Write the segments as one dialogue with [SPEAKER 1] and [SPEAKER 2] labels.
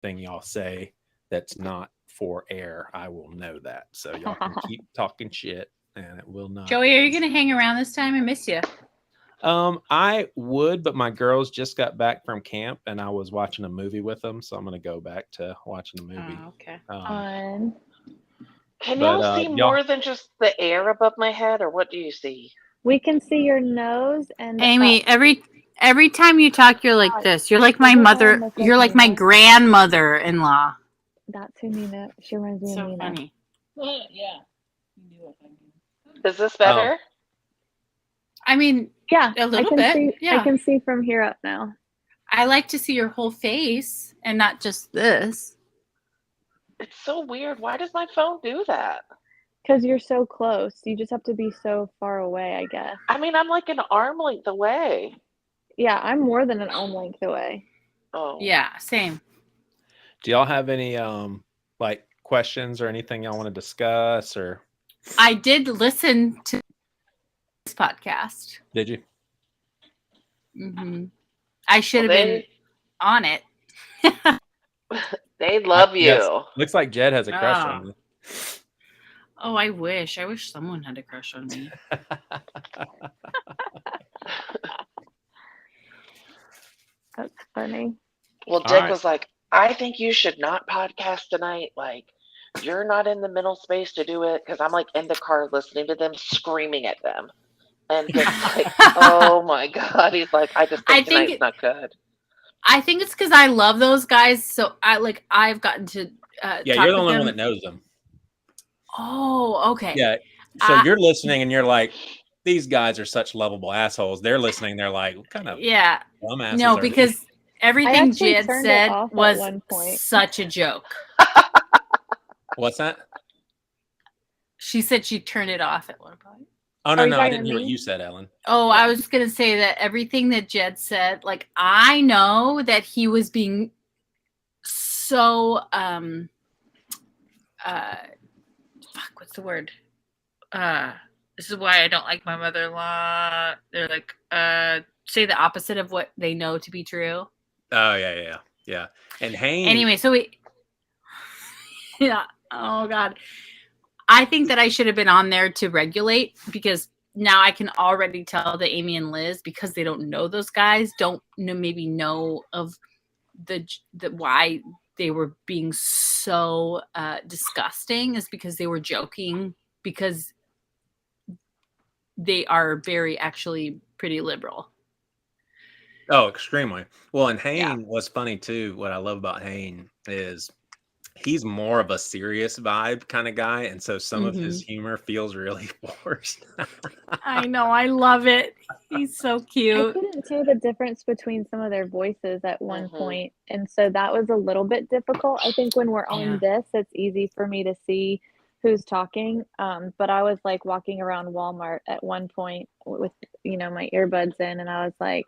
[SPEAKER 1] anything y'all say that's not for air, I will know that. So y'all can keep talking shit, and it will not.
[SPEAKER 2] Joey, are you going to hang around this time? I miss you.
[SPEAKER 1] I would, but my girls just got back from camp, and I was watching a movie with them, so I'm gonna go back to watching the movie.
[SPEAKER 2] Oh, okay.
[SPEAKER 3] Fun.
[SPEAKER 4] Can
[SPEAKER 1] But
[SPEAKER 4] y'all see
[SPEAKER 1] y'all,
[SPEAKER 4] more than just the air above my head, or what do you see?
[SPEAKER 3] We can see your nose and
[SPEAKER 2] Amy, every time you talk, you're like this. You're like my
[SPEAKER 3] Isn't Ellen
[SPEAKER 2] mother.
[SPEAKER 3] look
[SPEAKER 2] You're
[SPEAKER 3] like
[SPEAKER 2] like my
[SPEAKER 3] Nina?
[SPEAKER 2] grandmother-in-law.
[SPEAKER 3] That's who Nina. She reminds me of
[SPEAKER 2] So
[SPEAKER 3] Nina.
[SPEAKER 2] funny.
[SPEAKER 4] Is this
[SPEAKER 1] oh,
[SPEAKER 4] better?
[SPEAKER 2] I mean,
[SPEAKER 3] Yeah,
[SPEAKER 2] a little
[SPEAKER 3] I can
[SPEAKER 2] bit.
[SPEAKER 3] see.
[SPEAKER 2] Yeah.
[SPEAKER 3] I can see from here up now.
[SPEAKER 2] I like to see your whole face and not just this.
[SPEAKER 4] It's so weird. Why does my phone do that?
[SPEAKER 3] Because you're so close. You just have to be so far away, I guess.
[SPEAKER 4] I mean, I'm like an arm length away.
[SPEAKER 3] Yeah, I'm more than an arm length away.
[SPEAKER 4] Oh.
[SPEAKER 2] Yeah, same.
[SPEAKER 1] do y'all have any like questions or anything y'all want to discuss? Or
[SPEAKER 2] I did listen to this podcast.
[SPEAKER 1] did you?
[SPEAKER 2] Hmm. I should
[SPEAKER 4] Well,
[SPEAKER 2] have been on it.
[SPEAKER 4] they love
[SPEAKER 1] Yes.
[SPEAKER 4] you.
[SPEAKER 1] Looks like Jed has a crush on you.
[SPEAKER 2] Oh, I wish. I wish someone had a crush on me.
[SPEAKER 3] That's funny.
[SPEAKER 4] Well,
[SPEAKER 1] All
[SPEAKER 4] Dick
[SPEAKER 1] right.
[SPEAKER 4] was like, I think you should not podcast tonight. Like, you're not in the mental space to do it because I'm like in the car listening to them screaming at them. And Dick's like, oh my God. He's like, I just
[SPEAKER 2] I
[SPEAKER 4] think
[SPEAKER 2] think
[SPEAKER 4] tonight's not good.
[SPEAKER 2] I think it's because I love those guys. So I've gotten to
[SPEAKER 1] Yeah,
[SPEAKER 2] talk
[SPEAKER 1] you're the
[SPEAKER 2] with
[SPEAKER 1] only
[SPEAKER 2] them.
[SPEAKER 1] one that knows them.
[SPEAKER 2] Oh, okay.
[SPEAKER 1] Yeah. So
[SPEAKER 2] Uh,
[SPEAKER 1] you're listening, and you're like, these guys are such lovable assholes. They're listening. They're like, what kind of
[SPEAKER 2] Yeah.
[SPEAKER 1] dumbasses
[SPEAKER 2] No,
[SPEAKER 1] are these?
[SPEAKER 2] because everything
[SPEAKER 3] actually
[SPEAKER 2] Jed
[SPEAKER 3] turned it
[SPEAKER 2] said
[SPEAKER 3] off at
[SPEAKER 2] was
[SPEAKER 3] one point.
[SPEAKER 2] such a joke.
[SPEAKER 1] What's that?
[SPEAKER 2] She said she turned it off at one point.
[SPEAKER 1] Oh,
[SPEAKER 3] Are
[SPEAKER 1] no,
[SPEAKER 3] you
[SPEAKER 1] no. I
[SPEAKER 3] talking
[SPEAKER 1] didn't
[SPEAKER 3] to
[SPEAKER 1] hear what
[SPEAKER 3] me?
[SPEAKER 1] you said, Ellen.
[SPEAKER 2] Oh,
[SPEAKER 3] Yeah.
[SPEAKER 2] I was going to say that everything that Jed said, like, I know that he was being so, fuck, what's the word? This is why I don't like my mother-in-law. They're like, say the opposite of what they know to be true.
[SPEAKER 1] Oh, yeah. And Hayne.
[SPEAKER 2] Anyway, so yeah. Oh, God. I think that I should have been on there to regulate because now I can already tell that Amy and Liz, because they don't know those guys, don't maybe know of the why they were being so disgusting is because they were joking, because they are very actually pretty liberal.
[SPEAKER 1] Oh, extremely. Well, and Hayne was funny too. What I love about Hayne is he's more of a serious vibe kind of guy, and so some of his humor feels really forced.
[SPEAKER 2] I know, I love it. He's so
[SPEAKER 3] I
[SPEAKER 2] cute.
[SPEAKER 3] couldn't tell the difference between some of their voices at one point, and so that was a little bit difficult. I think when we're on this, it's easy for me to see who's talking. But I was like walking around Walmart at one point with my earbuds in, and I was like,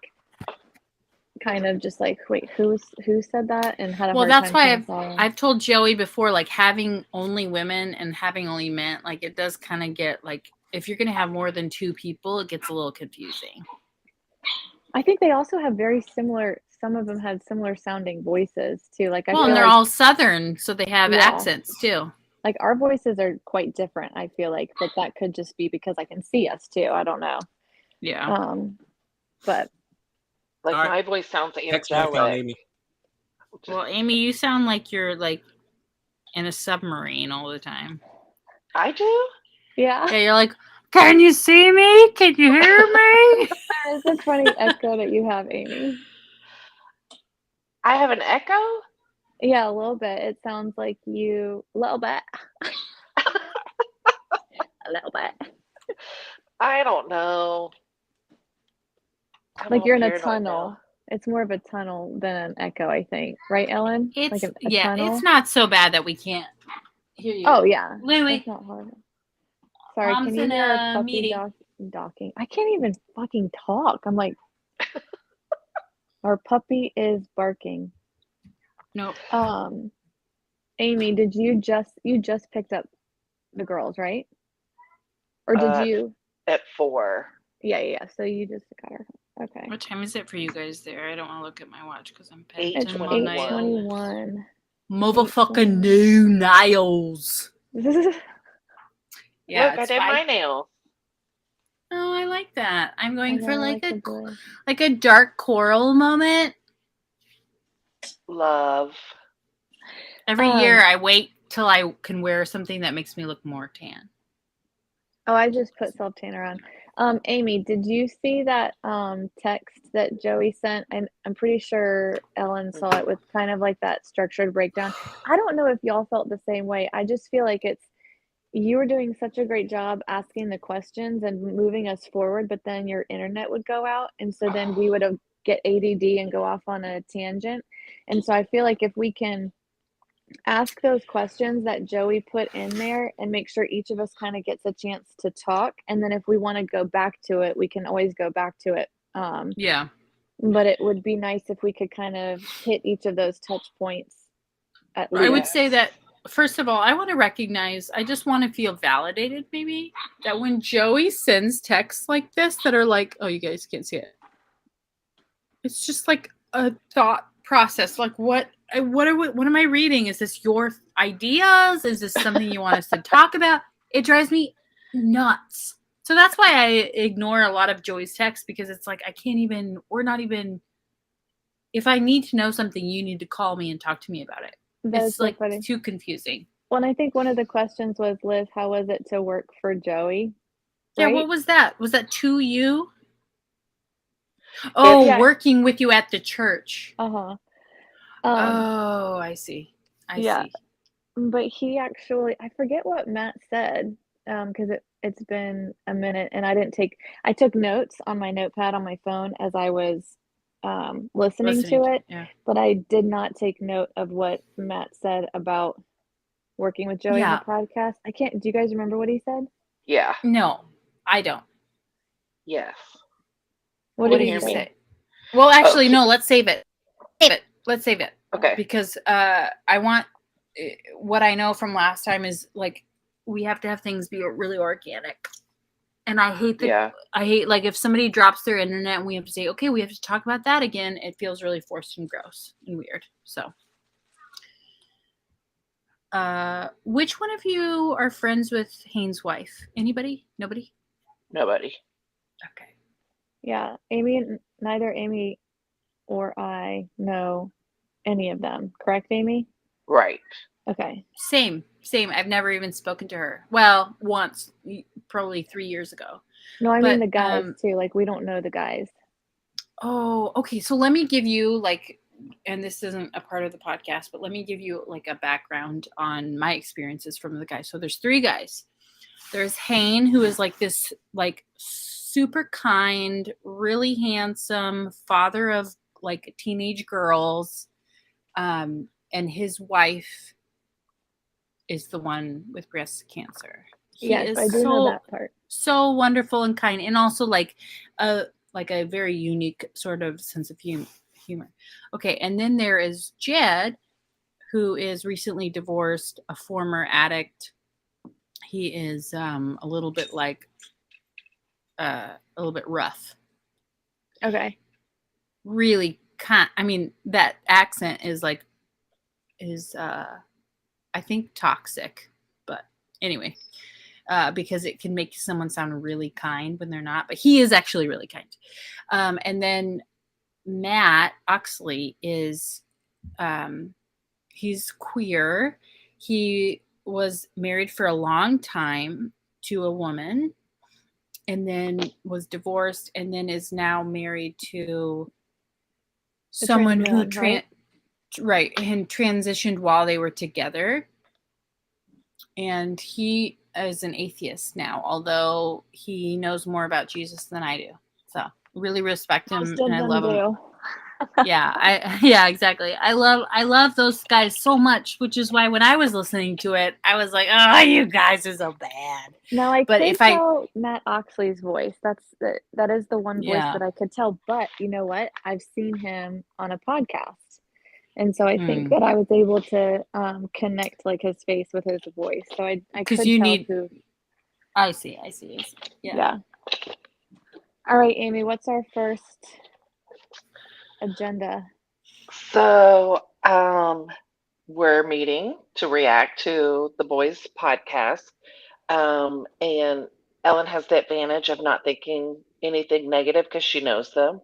[SPEAKER 3] kind of just like, wait, who said that? And had a
[SPEAKER 2] Well,
[SPEAKER 3] hard
[SPEAKER 2] that's
[SPEAKER 3] time
[SPEAKER 2] why I've told Joey before, like having only women and having only men, like it does kind of get like, if you're going to have more than two people, it gets a little confusing.
[SPEAKER 3] I think they also have very similar, some of them had similar sounding voices too. Like, I
[SPEAKER 2] well,
[SPEAKER 3] feel
[SPEAKER 2] and they're
[SPEAKER 3] like,
[SPEAKER 2] all Southern, so they have accents too.
[SPEAKER 3] Like our voices are quite different, I feel like, but that could just be because I can see us too. I don't know.
[SPEAKER 2] Yeah.
[SPEAKER 3] But
[SPEAKER 4] like
[SPEAKER 1] All right.
[SPEAKER 4] my voice sounds
[SPEAKER 1] Text me if y'all
[SPEAKER 4] angelic.
[SPEAKER 1] need me.
[SPEAKER 2] Well, Amy, you sound like you're like in a submarine all the time.
[SPEAKER 4] I do?
[SPEAKER 3] Yeah.
[SPEAKER 2] Yeah, you're like, can you see me? Can you hear me?
[SPEAKER 3] It's a funny echo that you have, Amy.
[SPEAKER 4] I have an echo?
[SPEAKER 3] Yeah, a little bit. It sounds like you, a little bit. A little bit.
[SPEAKER 4] I don't know. I'm
[SPEAKER 3] Like
[SPEAKER 4] all
[SPEAKER 3] you're in a
[SPEAKER 4] paranoid
[SPEAKER 3] tunnel.
[SPEAKER 4] now.
[SPEAKER 3] It's more of a tunnel than an echo, I think. Right, Ellen?
[SPEAKER 2] It's
[SPEAKER 3] like a tunnel?
[SPEAKER 2] it's not so bad that we can't hear you.
[SPEAKER 3] Oh, yeah.
[SPEAKER 2] Lily.
[SPEAKER 3] It's not hard. Sorry,
[SPEAKER 2] Mom's
[SPEAKER 3] can you
[SPEAKER 2] in
[SPEAKER 3] hear
[SPEAKER 2] a
[SPEAKER 3] our puppy
[SPEAKER 2] meeting.
[SPEAKER 3] docking? I can't even fucking talk. I'm like, our puppy is barking.
[SPEAKER 2] Nope.
[SPEAKER 3] Amy, did you just picked up the girls, right? Or did you?
[SPEAKER 4] At 4.
[SPEAKER 3] Yeah. So you just got her. Okay.
[SPEAKER 2] What time is it for you guys there? I don't want to look at my watch because I'm paying
[SPEAKER 4] Eight
[SPEAKER 2] attention all night.
[SPEAKER 4] 8:21.
[SPEAKER 3] 8:21.
[SPEAKER 2] Motherfucking new nails. Yeah,
[SPEAKER 4] Look, I did my nails.
[SPEAKER 2] Oh, I like that. I'm going for like
[SPEAKER 3] blue.
[SPEAKER 2] a dark coral moment.
[SPEAKER 4] Love.
[SPEAKER 2] Every year I wait till I can wear something that makes me look more tan.
[SPEAKER 3] Oh, I just put self tanner on. Amy, did you see that text that Joey sent? And I'm pretty sure Ellen saw it with kind of like that structured breakdown. I don't know if y'all felt the same way. I just feel like you were doing such a great job asking the questions and moving us forward, but then your internet would go out, and so then we would get ADD and go off on a tangent. And so I feel like if we can ask those questions that Joey put in there and make sure each of us kind of gets a chance to talk, and then if we want to go back to it, we can always go back to it.
[SPEAKER 2] Yeah.
[SPEAKER 3] But it would be nice if we could kind of hit each of those touch points at least.
[SPEAKER 2] I would say that, first of all, I want to recognize, I just want to feel validated, maybe, that when Joey sends texts like this that are like, oh, you guys can't see it. It's just like a thought process. Like, what am I reading? Is this your ideas? Is this something you want us to talk about? It drives me nuts. So that's why I ignore a lot of Joey's texts, because it's like, we're not even, if I need to know something, you need to call me and talk to me about it. It's like too confusing.
[SPEAKER 3] Well, and I think one of the questions was, Liz, how was it to work for Joey?
[SPEAKER 2] Yeah, what was that? Was that to you? Oh,
[SPEAKER 3] yeah.
[SPEAKER 2] Working with you at the church.
[SPEAKER 3] Uh-huh.
[SPEAKER 2] Oh, I see. I see.
[SPEAKER 3] But he actually, I forget what Matt said, because it's been a minute, and I took notes on my notepad on my phone as I was listening to it, but I did not take note of what Matt said about working with Joey in the podcast. Do you guys remember what he said?
[SPEAKER 4] Yeah.
[SPEAKER 2] No, I don't.
[SPEAKER 4] Yes.
[SPEAKER 3] What did he say?
[SPEAKER 2] Well, actually, no, let's save it. Let's save it.
[SPEAKER 4] Okay.
[SPEAKER 2] Because I want, what I know from last time is like, we have to have things be really organic. And I hate that. I hate, like, if somebody drops their internet and we have to say, okay, we have to talk about that again. It feels really forced and gross and weird. So, which one of you are friends with Haynes' wife? Anybody? Nobody?
[SPEAKER 4] Nobody.
[SPEAKER 2] Okay.
[SPEAKER 3] Yeah, neither Amy or I know any of them. Correct, Amy?
[SPEAKER 4] Right.
[SPEAKER 3] Okay.
[SPEAKER 2] Same. I've never even spoken to her. Well, once, probably 3 years ago.
[SPEAKER 3] No, I mean the guys too. Like, we don't know the guys.
[SPEAKER 2] Oh, okay. So let me give you, like, and this isn't a part of the podcast, but let me give you like a background on my experiences from the guys. So there's 3 guys. There's Hayne, who is like this, like, super kind, really handsome father of like teenage girls. And his wife is the one with breast cancer.
[SPEAKER 3] Yes, I do know that part.
[SPEAKER 2] So wonderful and kind, and also like a very unique sort of sense of humor. Okay, and then there is Jed, who is recently divorced, a former addict. He is a little bit like a little bit rough.
[SPEAKER 3] Okay.
[SPEAKER 2] Really I mean, that accent is like I think toxic, but anyway, because it can make someone sound really kind when they're not, but he is actually really kind. And then Matt Oxley is, he's queer. He was married for a long time to a woman, and then was divorced, and then is now married to someone who Right, and transitioned while they were together. And he is an atheist now, although he knows more about Jesus than I do. So really respect him, and I love him. Yeah, exactly. I love those guys so much, which is why when I was listening to it, I was like, oh, you guys are so bad.
[SPEAKER 3] Now I could tell Matt Oxley's voice. That is the one voice that I could tell. But you know what? I've seen him on a podcast. And so I think that I was able to connect like his face with his voice. So I could tell who.
[SPEAKER 2] I see. Yeah.
[SPEAKER 3] All right, Amy, what's our first agenda?
[SPEAKER 4] So, we're meeting to react to the boys' podcast. And Ellen has the advantage of not thinking anything negative because she knows them,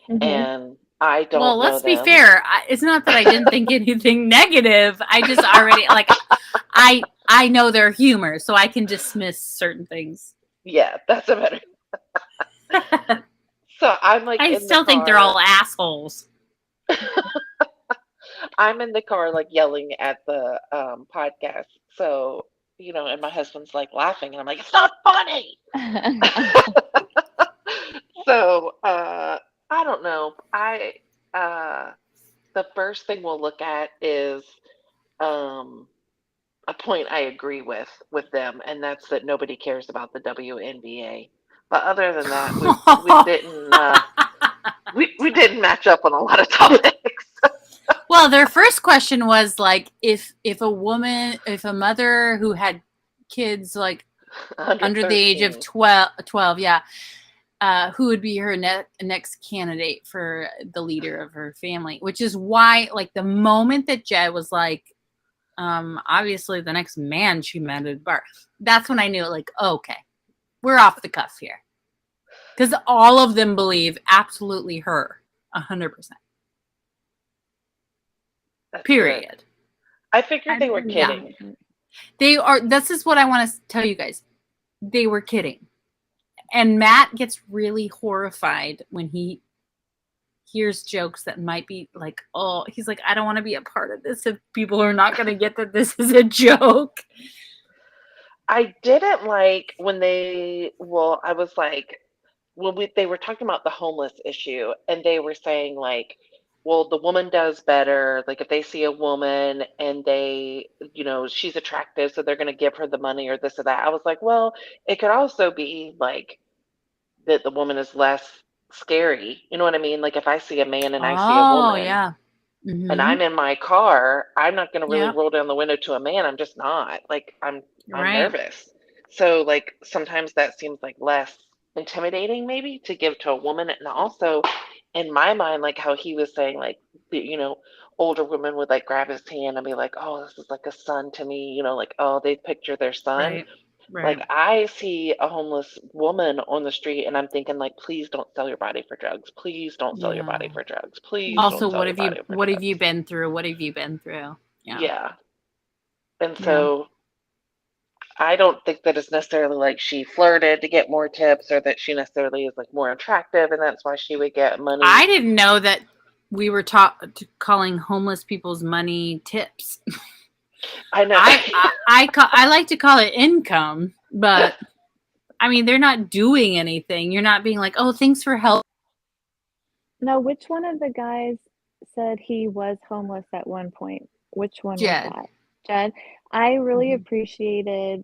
[SPEAKER 3] Mhm.
[SPEAKER 4] and I
[SPEAKER 2] Well,
[SPEAKER 4] don't know
[SPEAKER 2] let's be
[SPEAKER 4] them.
[SPEAKER 2] fair. It's not that I didn't think anything negative. I just already like I know their humor, so I can dismiss certain things.
[SPEAKER 4] Yeah, that's a better. So I'm like
[SPEAKER 2] I
[SPEAKER 4] in the
[SPEAKER 2] still think they're all
[SPEAKER 4] car.
[SPEAKER 2] assholes.
[SPEAKER 4] I'm in the car, like yelling at the podcast. So, and my husband's like laughing, and I'm like, it's not funny. So, I don't know. Uh, the first thing we'll look at is um, a point I agree with them, and that's that nobody cares about the WNBA. But other than that, we didn't match up on a lot of topics.
[SPEAKER 2] Well, their first question was like if a mother who had kids like under the age of 12, yeah, who would be her next candidate for the leader of her family, which is why like the moment that Jed was like, obviously the next man she met at the bar, that's when I knew like, okay, we're off the cuff here. Because all of them believe absolutely her 100%. Period.
[SPEAKER 4] Good. I figured they were kidding.
[SPEAKER 2] They are. This is what I want to tell you guys. They were kidding. And Matt gets really horrified when he hears jokes that might be like, oh, he's like, I don't want to be a part of this if people are not going to get that this is a joke.
[SPEAKER 4] I didn't like when I was like, they were talking about the homeless issue, and they were saying like, well, the woman does better. Like if they see a woman and she's attractive, so they're going to give her the money or this or that. I was like, well, it could also be like that the woman is less scary. You know what I mean? Like if I see a man and I see a
[SPEAKER 2] Oh,
[SPEAKER 4] woman
[SPEAKER 2] yeah.
[SPEAKER 4] and I'm in my car, I'm not going to really
[SPEAKER 2] Yep.
[SPEAKER 4] roll down the window to a man. I'm just not. Like I'm
[SPEAKER 2] Right.
[SPEAKER 4] nervous. So like sometimes that seems like less intimidating maybe to give to a woman. And also in my mind, like how he was saying, like older women would like grab his hand and be like, oh, this is like a son to me, like, oh, they picture their son.
[SPEAKER 2] Right. Right.
[SPEAKER 4] Like I see a homeless woman on the street and I'm thinking like, please don't sell your body for drugs. Please don't sell your body for drugs. Please
[SPEAKER 2] Also,
[SPEAKER 4] don't sell your body for
[SPEAKER 2] what
[SPEAKER 4] drugs.
[SPEAKER 2] have you been through? What have you been through?
[SPEAKER 4] Yeah. And so I don't think that it's necessarily like she flirted to get more tips or that she necessarily is like more attractive and that's why she would get money.
[SPEAKER 2] I didn't know that we were calling homeless people's money tips.
[SPEAKER 4] I know.
[SPEAKER 2] I like to call it income, but I mean, they're not doing anything. You're not being like, oh, thanks for help.
[SPEAKER 3] No, which one of the guys said he was homeless at one point? Which one
[SPEAKER 2] Jed.
[SPEAKER 3] was that? Jed? I really appreciated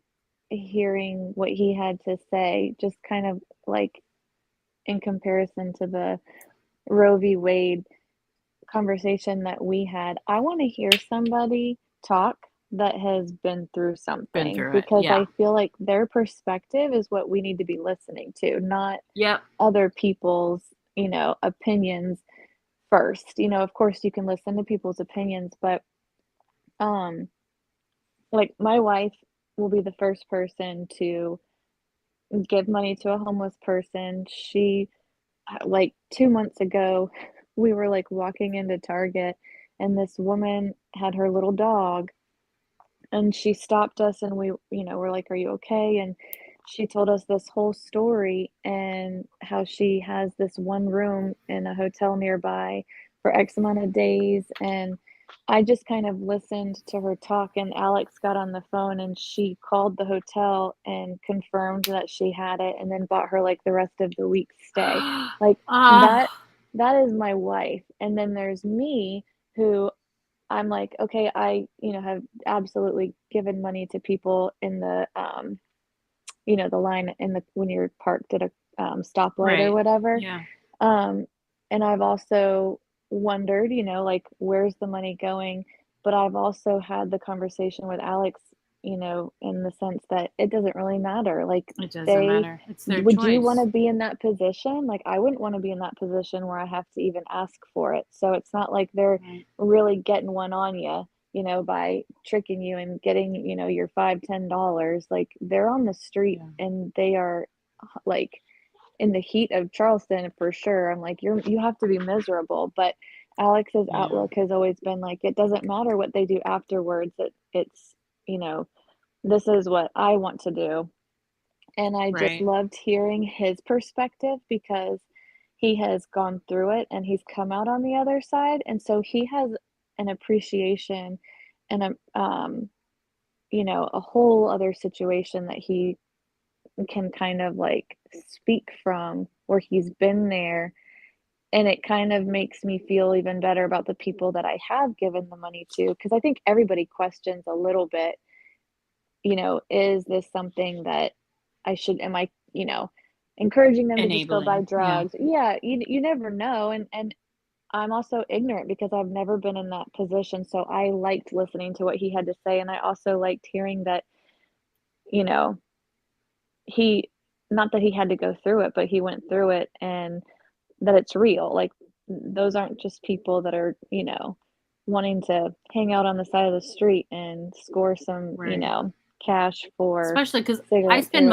[SPEAKER 3] hearing what he had to say, just kind of like in comparison to the Roe v. Wade conversation that we had. I want to hear somebody talk that has been through something because I feel like their perspective is what we need to be listening to, not other people's, opinions first. Of course you can listen to people's opinions, but like my wife will be the first person to give money to a homeless person. She like 2 months ago, we were like walking into Target and this woman had her little dog and she stopped us and we, we're like, "Are you okay?" And she told us this whole story and how she has this one room in a hotel nearby for X amount of days. And I just kind of listened to her talk and Alex got on the phone and she called the hotel and confirmed that she had it and then bought her like the rest of the week's stay. Like that is my wife. And then there's me who I'm like, okay, I, have absolutely given money to people in the, the line when you're parked at a stoplight or whatever.
[SPEAKER 2] Yeah.
[SPEAKER 3] And I've also wondered, like, where's the money going? But I've also had the conversation with Alex, in the sense that it doesn't really matter. Like,
[SPEAKER 2] it doesn't matter. It's their
[SPEAKER 3] would
[SPEAKER 2] choice.
[SPEAKER 3] you want to be in that position? Like, I wouldn't want to be in that position where I have to even ask for it. So it's not like they're really getting one on you. you know, by tricking you and getting, you know, your $5, $10. Like, they're on the street and they are like in the heat of Charleston for sure. I'm like, you have to be miserable. But Alex's outlook has always been like, it doesn't matter what they do afterwards. It's, you know, this is what I want to do. And I just loved hearing his perspective because he has gone through it and he's come out on the other side. And so he has an appreciation and you know, a whole other situation that he can kind of like speak from where he's been there. And it kind of makes me feel even better about the people that I have given the money to, because I think everybody questions a little bit, you know, is this something that I should, am I, you know, encouraging them to just go buy drugs? Yeah, you never know. And I'm also ignorant because I've never been in that position. So I liked listening to what he had to say. And I also liked hearing that, you know, he, not that he had to go through it, but he went through it and that it's real. Like, those aren't just people that are, you know, wanting to hang out on the side of the street and score some, you know, cash for
[SPEAKER 2] especially because I spend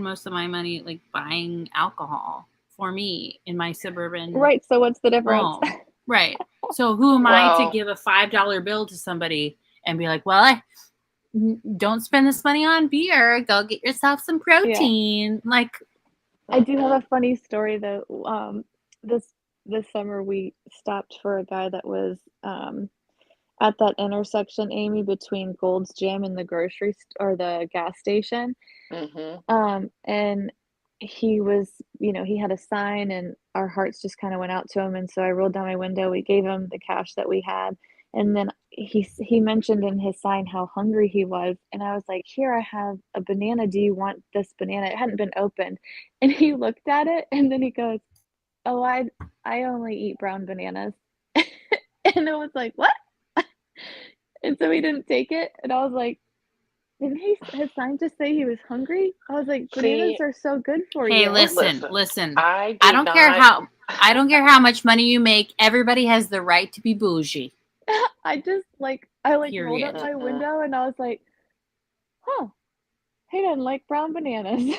[SPEAKER 2] most of my money like buying alcohol for me in my suburban
[SPEAKER 3] right. So what's the difference?
[SPEAKER 2] home. Right. So who am I to give a $5 bill to somebody and be like, well, don't spend this money on beer, go get yourself some protein. Like,
[SPEAKER 3] I do have a funny story though. This summer we stopped for a guy that was at that intersection, Amy, between Gold's Gym and the or the gas station. And he was, you know, he had a sign and our hearts just kind of went out to him. And so I rolled down my window, we gave him the cash that we had. And then he mentioned in his sign how hungry he was. And I was like, here, I have a banana. Do you want this banana? It hadn't been opened. And he looked at it and then he goes, oh, I only eat brown bananas. And I was like, what? And so he didn't take it. And I was like, didn't his sign just say he was hungry? I was like, bananas are so good for you.
[SPEAKER 2] Hey, listen. I don't care how much money you make. Everybody has the right to be bougie.
[SPEAKER 3] I rolled up my window and I was like, huh, he doesn't like brown bananas.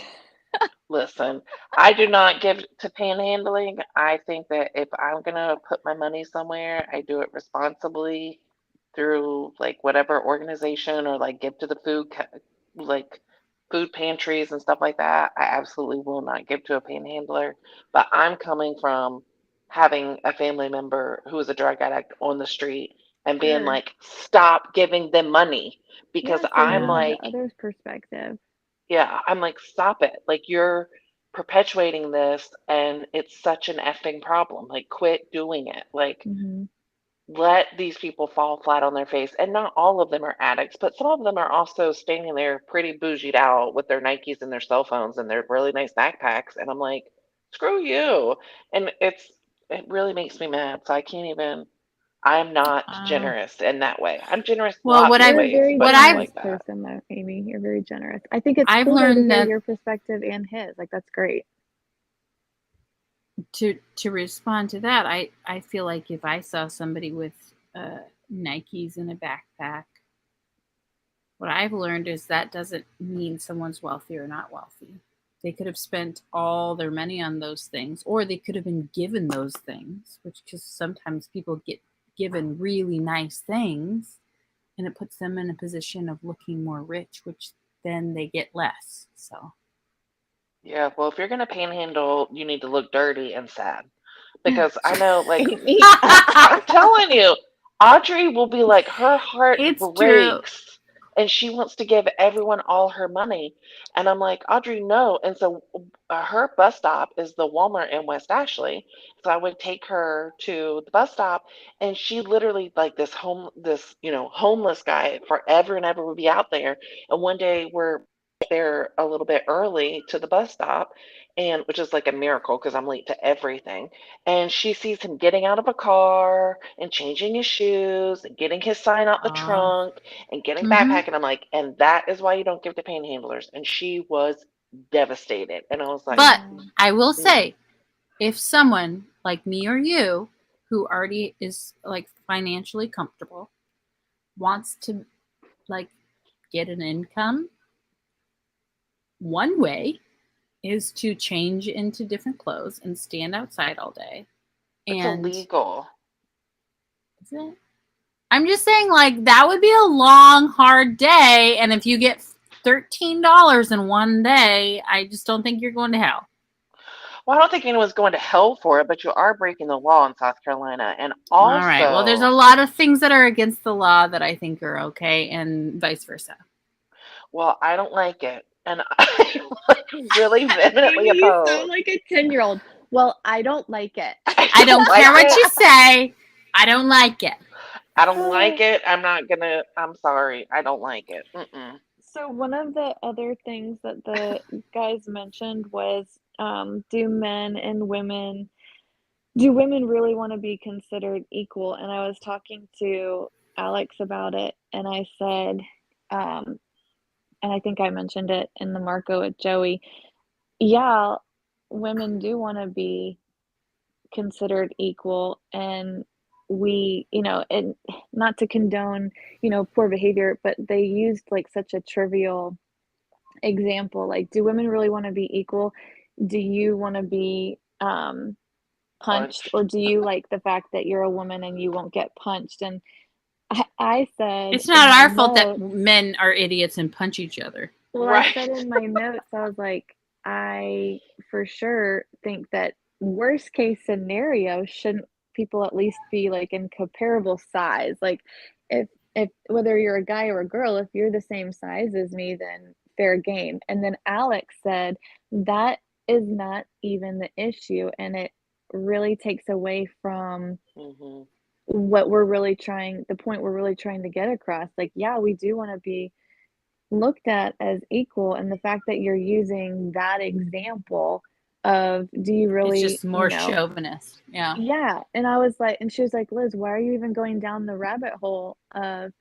[SPEAKER 4] Listen, I do not give to panhandling. I think that if I'm gonna put my money somewhere, I do it responsibly through like whatever organization or like give to the like food pantries and stuff like that. I absolutely will not give to a panhandler. But I'm coming from having a family member who is a drug addict on the street and being like, stop giving them money because I'm like,
[SPEAKER 3] the other's perspective.
[SPEAKER 4] yeah, I'm like, stop it. Like, you're perpetuating this and it's such an effing problem. Like, quit doing it. Like, let these people fall flat on their face. And not all of them are addicts, but some of them are also standing there pretty bougied out with their Nikes and their cell phones and their really nice backpacks. And I'm like, screw you. And it really makes me mad. So I can't even. I'm not generous in that way. I'm generous lots of ways, but not like that.
[SPEAKER 3] Person though, Amy, you're very generous. I think it's cool to hear your perspective and his. Like, that's great.
[SPEAKER 2] To respond to that, I feel like if I saw somebody with Nikes in a backpack, what I've learned is that doesn't mean someone's wealthy or not wealthy. They could have spent all their money on those things, or they could have been given those things, which because sometimes people get given really nice things and it puts them in a position of looking more rich, which then they get less. So
[SPEAKER 4] yeah, well, if you're gonna panhandle, you need to look dirty and sad. Because I know, like, I'm telling you, Audrey will be like, her heart breaks and she wants to give everyone all her money. And I'm like, Audrey, no. And so her bus stop is the Walmart in West Ashley. So I would take her to the bus stop and she literally, like, this homeless guy forever and ever would be out there. And one day we're there a little bit early to the bus stop, and which is like a miracle because I'm late to everything. And she sees him getting out of a car and changing his shoes and getting his sign out the trunk and getting backpack. And I'm like, and that is why you don't give to panhandlers. And she was devastated. And I was like,
[SPEAKER 2] but I will say, if someone like me or you who already is like financially comfortable wants to like get an income, one way is to change into different clothes and stand outside all day.
[SPEAKER 4] It's
[SPEAKER 2] And
[SPEAKER 4] illegal.
[SPEAKER 2] is it? I'm just saying, like, that would be a long, hard day. And if you get $13 in one day, I just don't think you're going to hell.
[SPEAKER 4] Well, I don't think anyone's going to hell for it, but you are breaking the law in South Carolina. And
[SPEAKER 2] All
[SPEAKER 4] also,
[SPEAKER 2] right. Well, there's a lot of things that are against the law that I think are okay, and vice versa.
[SPEAKER 4] well, I don't like it. And I really vehemently
[SPEAKER 3] You
[SPEAKER 4] oppose.
[SPEAKER 3] sound like a 10-year-old. Well, I don't like it.
[SPEAKER 2] I don't
[SPEAKER 4] like
[SPEAKER 2] care what
[SPEAKER 4] it.
[SPEAKER 2] you say. I don't like it.
[SPEAKER 4] I don't like it. I'm sorry. I don't like it. Mm-mm.
[SPEAKER 3] So one of the other things that the guys mentioned was, do women really want to be considered equal? And I was talking to Alex about it, and I said, and I think I mentioned it in the Marco with Joey, yeah, women do want to be considered equal, and we, and not to condone, poor behavior, but they used like such a trivial example. Like, do women really want to be equal? Do you want to be punched, or do you like the fact that you're a woman and you won't get punched? And I said,
[SPEAKER 2] It's not our fault that men are idiots and punch each other.
[SPEAKER 3] well,
[SPEAKER 4] Right.
[SPEAKER 3] I said in my notes, I was like, I for sure think that worst case scenario, shouldn't people at least be like in comparable size? Like, if whether you're a guy or a girl, if you're the same size as me, then fair game. And then Alex said that is not even the issue, and it really takes away from
[SPEAKER 4] Mm-hmm.
[SPEAKER 3] what we're really trying, the point we're really trying to get across. Like, yeah, we do want to be looked at as equal, and the fact that you're using that example of, do you really,
[SPEAKER 2] It's just more chauvinist. Yeah.
[SPEAKER 3] Yeah. And I was like, and she was like, Liz, why are you even going down the rabbit hole of,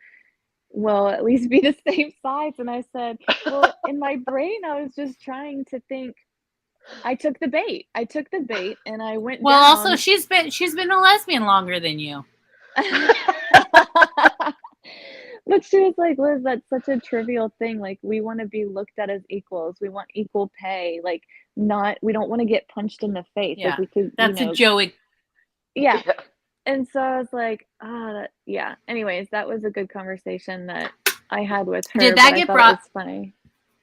[SPEAKER 3] well, at least be the same size? And I said, well, in my brain, I was just trying to think. I took the bait, and I went
[SPEAKER 2] Well,
[SPEAKER 3] down.
[SPEAKER 2] also she's been a lesbian longer than you.
[SPEAKER 3] But she was like, Liz, that's such a trivial thing. Like, we want to be looked at as equals. We want equal pay. Like, we don't want to get punched in the face.
[SPEAKER 2] Yeah.
[SPEAKER 3] Like, we could,
[SPEAKER 2] That's a Joey.
[SPEAKER 3] Yeah. And so I was like, yeah. Anyways, that was a good conversation that I had with her.
[SPEAKER 2] Did that get brought?
[SPEAKER 3] It was funny.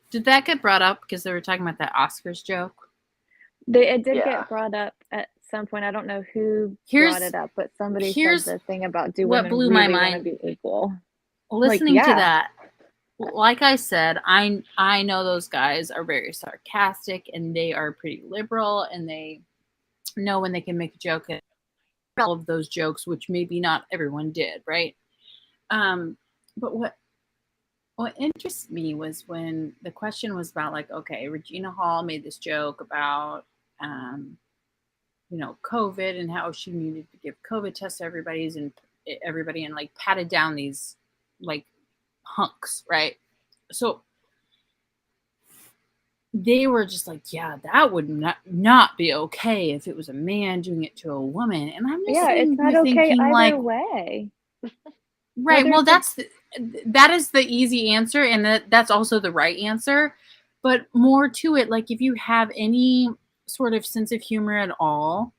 [SPEAKER 2] Did that get brought up because they were talking about that Oscars joke?
[SPEAKER 3] It did get brought up at some point. I don't know who brought it up, but somebody said the thing about, do women really want to be equal?
[SPEAKER 2] Listening to that, like I said, I know those guys are very sarcastic and they are pretty liberal, and they know when they can make a joke, and all of those jokes, which maybe not everyone did, right? But what interests me was when the question was about, like, okay, Regina Hall made this joke about COVID and how she needed to give COVID tests to everybody and like patted down these like hunks, right? So they were just like, yeah, that would not be okay if it was a man doing it to a woman. And I'm just
[SPEAKER 3] it's not okay
[SPEAKER 2] thinking,
[SPEAKER 3] either
[SPEAKER 2] like,
[SPEAKER 3] way.
[SPEAKER 2] Right. Well, that is the easy answer, and that's also the right answer. But more to it, like, if you have any sort of sense of humor at all,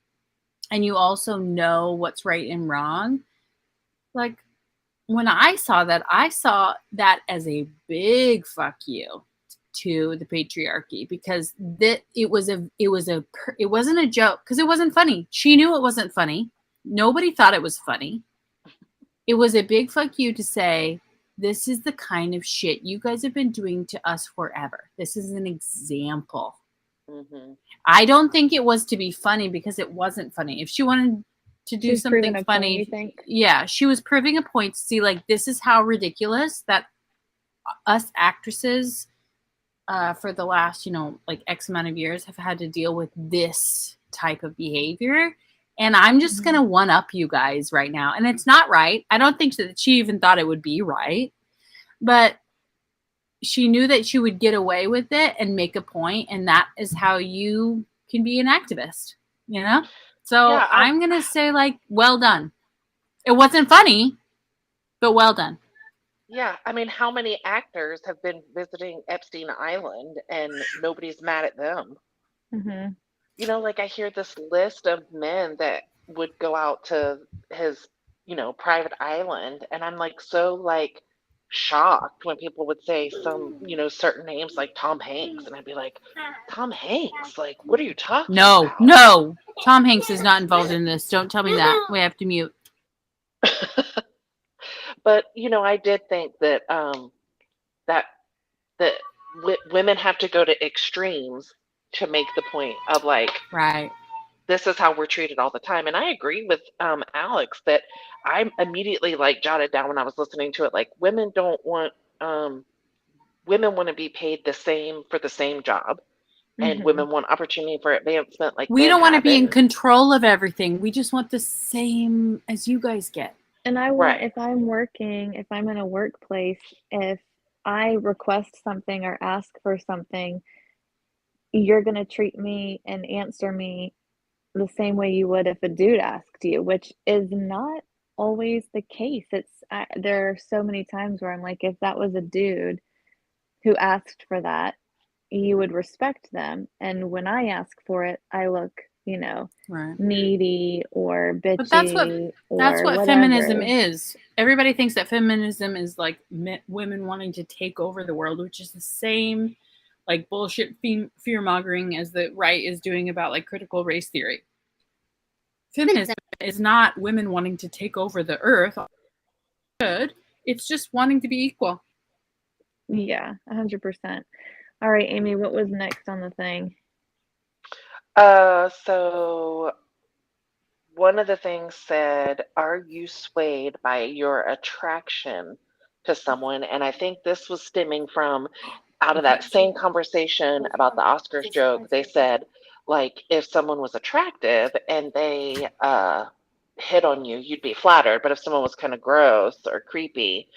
[SPEAKER 2] and you also know what's right and wrong, like, when I saw that as a big fuck you to the patriarchy, because it wasn't a joke, because it wasn't funny. She knew it wasn't funny. Nobody thought it was funny. It was a big fuck you to say, this is the kind of shit you guys have been doing to us forever. This is an example. Mm-hmm. I don't think it was to be funny, because it wasn't funny. If she wanted to do something funny,
[SPEAKER 3] you think?
[SPEAKER 2] Yeah, she was proving a point to see, like, this is how ridiculous that us actresses for the last, like X amount of years have had to deal with this type of behavior. And I'm just going to one up you guys right now. And it's not right. I don't think that she even thought it would be right. But she knew that she would get away with it and make a point. And that is how you can be an activist, So yeah, I'm going to say, like, well done. It wasn't funny, but well done.
[SPEAKER 4] Yeah, I mean, how many actors have been visiting Epstein Island and nobody's mad at them?
[SPEAKER 3] Mhm.
[SPEAKER 4] You know, like I hear this list of men that would go out to his, private island, and I'm like so like shocked when people would say some, certain names like Tom Hanks, and I'd be like, Tom Hanks, like, what are you talking
[SPEAKER 2] No,
[SPEAKER 4] about?
[SPEAKER 2] no. Tom Hanks is not involved in this. Don't tell me that. We have to mute.
[SPEAKER 4] But I did think that that that women have to go to extremes to make the point of like,
[SPEAKER 2] Right.
[SPEAKER 4] this is how we're treated all the time. And I agree with Alex that I immediately like jotted down when I was listening to it, like um, women want to be paid the same for the same job, and
[SPEAKER 3] Mhm.
[SPEAKER 4] women want opportunity for advancement like
[SPEAKER 2] We
[SPEAKER 4] men
[SPEAKER 2] don't want to
[SPEAKER 4] have
[SPEAKER 2] be
[SPEAKER 4] it.
[SPEAKER 2] in control of everything. We just want the same as you guys get.
[SPEAKER 3] And I want,
[SPEAKER 4] Right.
[SPEAKER 3] if I'm working, if I'm in a workplace, if I request something or ask for something, you're gonna treat me and answer me the same way you would if a dude asked you, which is not always the case. There are so many times where I'm like, if that was a dude who asked for that, you would respect them. And when I ask for it, I look,
[SPEAKER 2] Right.
[SPEAKER 3] needy or
[SPEAKER 2] But
[SPEAKER 3] bitchy
[SPEAKER 2] that's
[SPEAKER 3] or
[SPEAKER 2] what feminism
[SPEAKER 3] whatever.
[SPEAKER 2] is. Everybody thinks that feminism is like women wanting to take over the world, which is the same like bullshit fear mongering as the right is doing about like critical race theory. Feminism is not women wanting to take over the earth. Good. It's just wanting to be equal.
[SPEAKER 3] Yeah, 100%. All right, Amy, what was next on the thing?
[SPEAKER 4] So one of the things said, are you swayed by your attraction to someone? And I think this was stemming from out of that same conversation about the Oscars joke. They said, like, if someone was attractive and they hit on you, you'd be flattered. But if someone was kind of gross or creepy,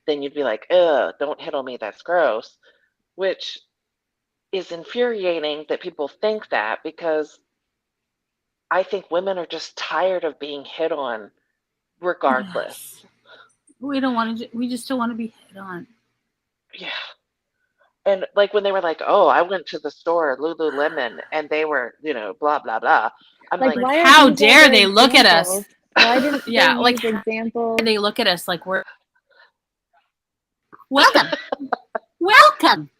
[SPEAKER 4] then you'd be like, ugh, don't hit on me, that's gross. Which is infuriating that people think that, because I think women are just tired of being hit on regardless.
[SPEAKER 2] Yes. We don't want to. We just don't want to be hit on.
[SPEAKER 4] Yeah. And like when they were like, oh, I went to the store, Lululemon, and they were, blah, blah, blah. I'm
[SPEAKER 3] Like,
[SPEAKER 4] like,
[SPEAKER 3] why are
[SPEAKER 2] How
[SPEAKER 3] these all
[SPEAKER 2] dare
[SPEAKER 3] the
[SPEAKER 2] they look at us?
[SPEAKER 3] examples? Why didn't they
[SPEAKER 2] Yeah, like
[SPEAKER 3] use examples?
[SPEAKER 2] they look at us like we're welcome. Welcome.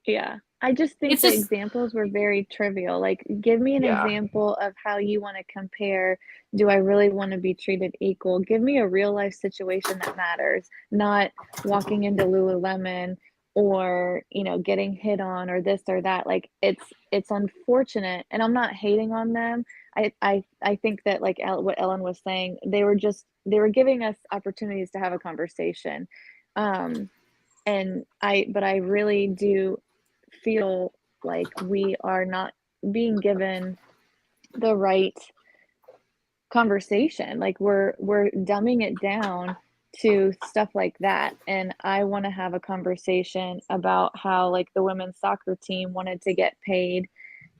[SPEAKER 3] Yeah. I just think
[SPEAKER 2] It's
[SPEAKER 3] the
[SPEAKER 2] just
[SPEAKER 3] examples were very trivial. Like, give me an
[SPEAKER 4] yeah.
[SPEAKER 3] example of how you want to compare. Do I really want to be treated equal? Give me a real life situation that matters, not walking into Lululemon or, getting hit on or this or that. Like, it's unfortunate, and I'm not hating on them. I think that, like, what Ellen was saying, they were giving us opportunities to have a conversation. But I really do feel like we are not being given the right conversation. Like, we're dumbing it down to stuff like that. And I want to have a conversation about how, like, the women's soccer team wanted to get paid,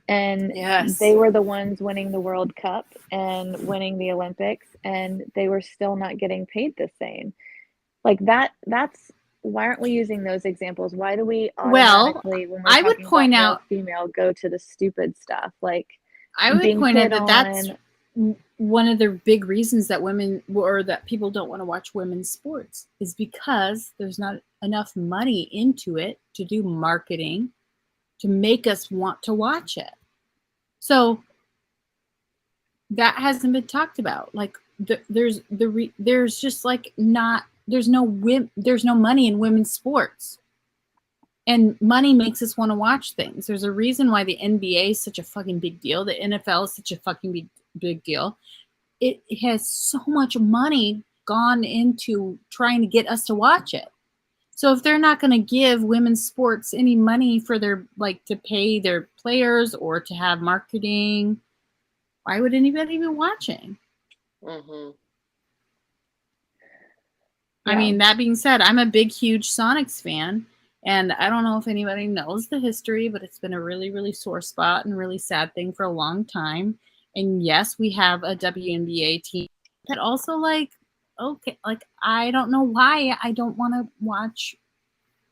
[SPEAKER 3] and
[SPEAKER 2] yes.
[SPEAKER 3] they were the ones winning the World Cup and winning the Olympics, and they were still not getting paid the same. Like, that's why aren't we using those examples? Why do we
[SPEAKER 2] Well,
[SPEAKER 3] automatically, when we're
[SPEAKER 2] I would
[SPEAKER 3] talking about
[SPEAKER 2] point
[SPEAKER 3] male
[SPEAKER 2] out.
[SPEAKER 3] female, go to the stupid stuff like
[SPEAKER 2] I would
[SPEAKER 3] being
[SPEAKER 2] point out
[SPEAKER 3] hit
[SPEAKER 2] that that's
[SPEAKER 3] on?
[SPEAKER 2] one of the big reasons that women or that people don't want to watch women's sports is because there's not enough money into it to do marketing to make us want to watch it. So that hasn't been talked about. Like there's just like not there's no money in women's sports. And money makes us want to watch things. There's a reason why the NBA is such a fucking big deal. The NFL is such a fucking big deal. It has so much money gone into trying to get us to watch it. So if they're not going to give women's sports any money for their, like, to pay their players or to have marketing, why would anybody be watching?
[SPEAKER 4] Mm-hmm.
[SPEAKER 2] I mean, that being said, I'm a big, huge Sonics fan. And I don't know if anybody knows the history, but it's been a really, really sore spot and really sad thing for a long time. And yes, we have a WNBA team that also, like, okay, like, I don't know why I don't want to watch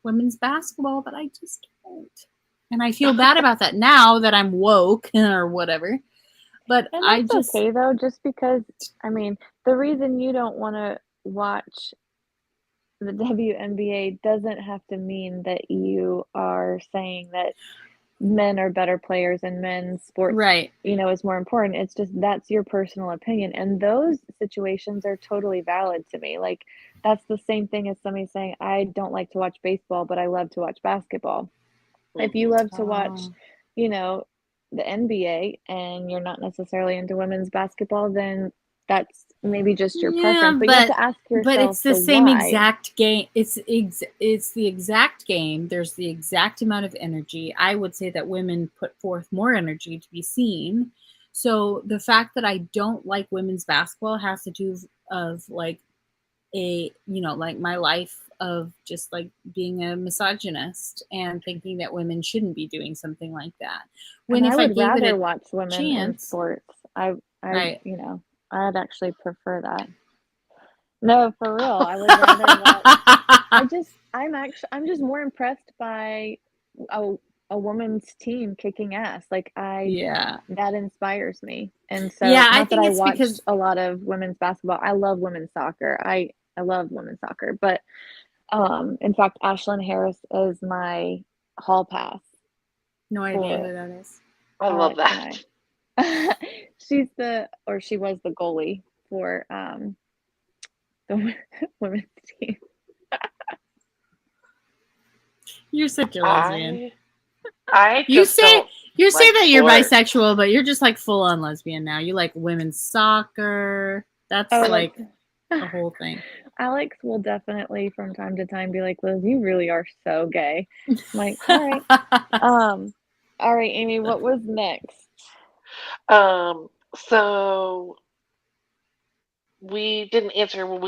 [SPEAKER 2] women's basketball, but I just don't. And I feel bad about that now that I'm woke or whatever. But
[SPEAKER 3] And
[SPEAKER 2] I
[SPEAKER 3] that's
[SPEAKER 2] just,
[SPEAKER 3] okay though, just because, I mean, the reason you don't want to watch the WNBA doesn't have to mean that you are saying that men are better players and men's sports,
[SPEAKER 2] right.
[SPEAKER 3] is more important. It's just that's your personal opinion. And those situations are totally valid to me. Like, that's the same thing as somebody saying, I don't like to watch baseball, but I love to watch basketball. If you love to watch,
[SPEAKER 2] Oh.
[SPEAKER 3] the NBA and you're not necessarily into women's basketball, then that's maybe just your
[SPEAKER 2] Yeah,
[SPEAKER 3] preference. But you have to ask
[SPEAKER 2] but
[SPEAKER 3] yourself
[SPEAKER 2] it's the
[SPEAKER 3] the
[SPEAKER 2] same
[SPEAKER 3] why.
[SPEAKER 2] exact game. It's the exact game. There's the exact amount of energy. I would say that women put forth more energy to be seen. So the fact that I don't like women's basketball has to do of like like my life of just like being a misogynist and thinking that women shouldn't be doing something like that. When
[SPEAKER 3] And
[SPEAKER 2] if
[SPEAKER 3] I
[SPEAKER 2] I
[SPEAKER 3] would
[SPEAKER 2] gave it
[SPEAKER 3] rather
[SPEAKER 2] a
[SPEAKER 3] watch women in
[SPEAKER 2] chance,
[SPEAKER 3] sports.
[SPEAKER 2] right?
[SPEAKER 3] I'd actually prefer that. No, for real. I would rather watch. I'm just more impressed by a woman's team kicking ass. Like,
[SPEAKER 2] Yeah.
[SPEAKER 3] that inspires me. And so,
[SPEAKER 2] Yeah, I
[SPEAKER 3] not that
[SPEAKER 2] think
[SPEAKER 3] I
[SPEAKER 2] it's
[SPEAKER 3] watch
[SPEAKER 2] because
[SPEAKER 3] a lot of women's basketball. I love women's soccer. I love women's soccer. But in fact, Ashlyn Harris is my hall pass
[SPEAKER 2] no idea
[SPEAKER 3] for
[SPEAKER 2] who that is.
[SPEAKER 4] I love
[SPEAKER 3] Alex and
[SPEAKER 4] that.
[SPEAKER 3] I. She was the goalie for the women's team.
[SPEAKER 2] You're such a lesbian.
[SPEAKER 4] I
[SPEAKER 2] You
[SPEAKER 4] just
[SPEAKER 2] say
[SPEAKER 4] don't
[SPEAKER 2] you say
[SPEAKER 4] like
[SPEAKER 2] that you're
[SPEAKER 4] sports.
[SPEAKER 2] bisexual, but you're just like full on lesbian now. You like women's soccer. That's like the whole thing.
[SPEAKER 3] Alex will definitely from time to time be like, Liz, you really are so gay. I'm like, all right. All right, Amy, what was next?
[SPEAKER 4] So we didn't answer when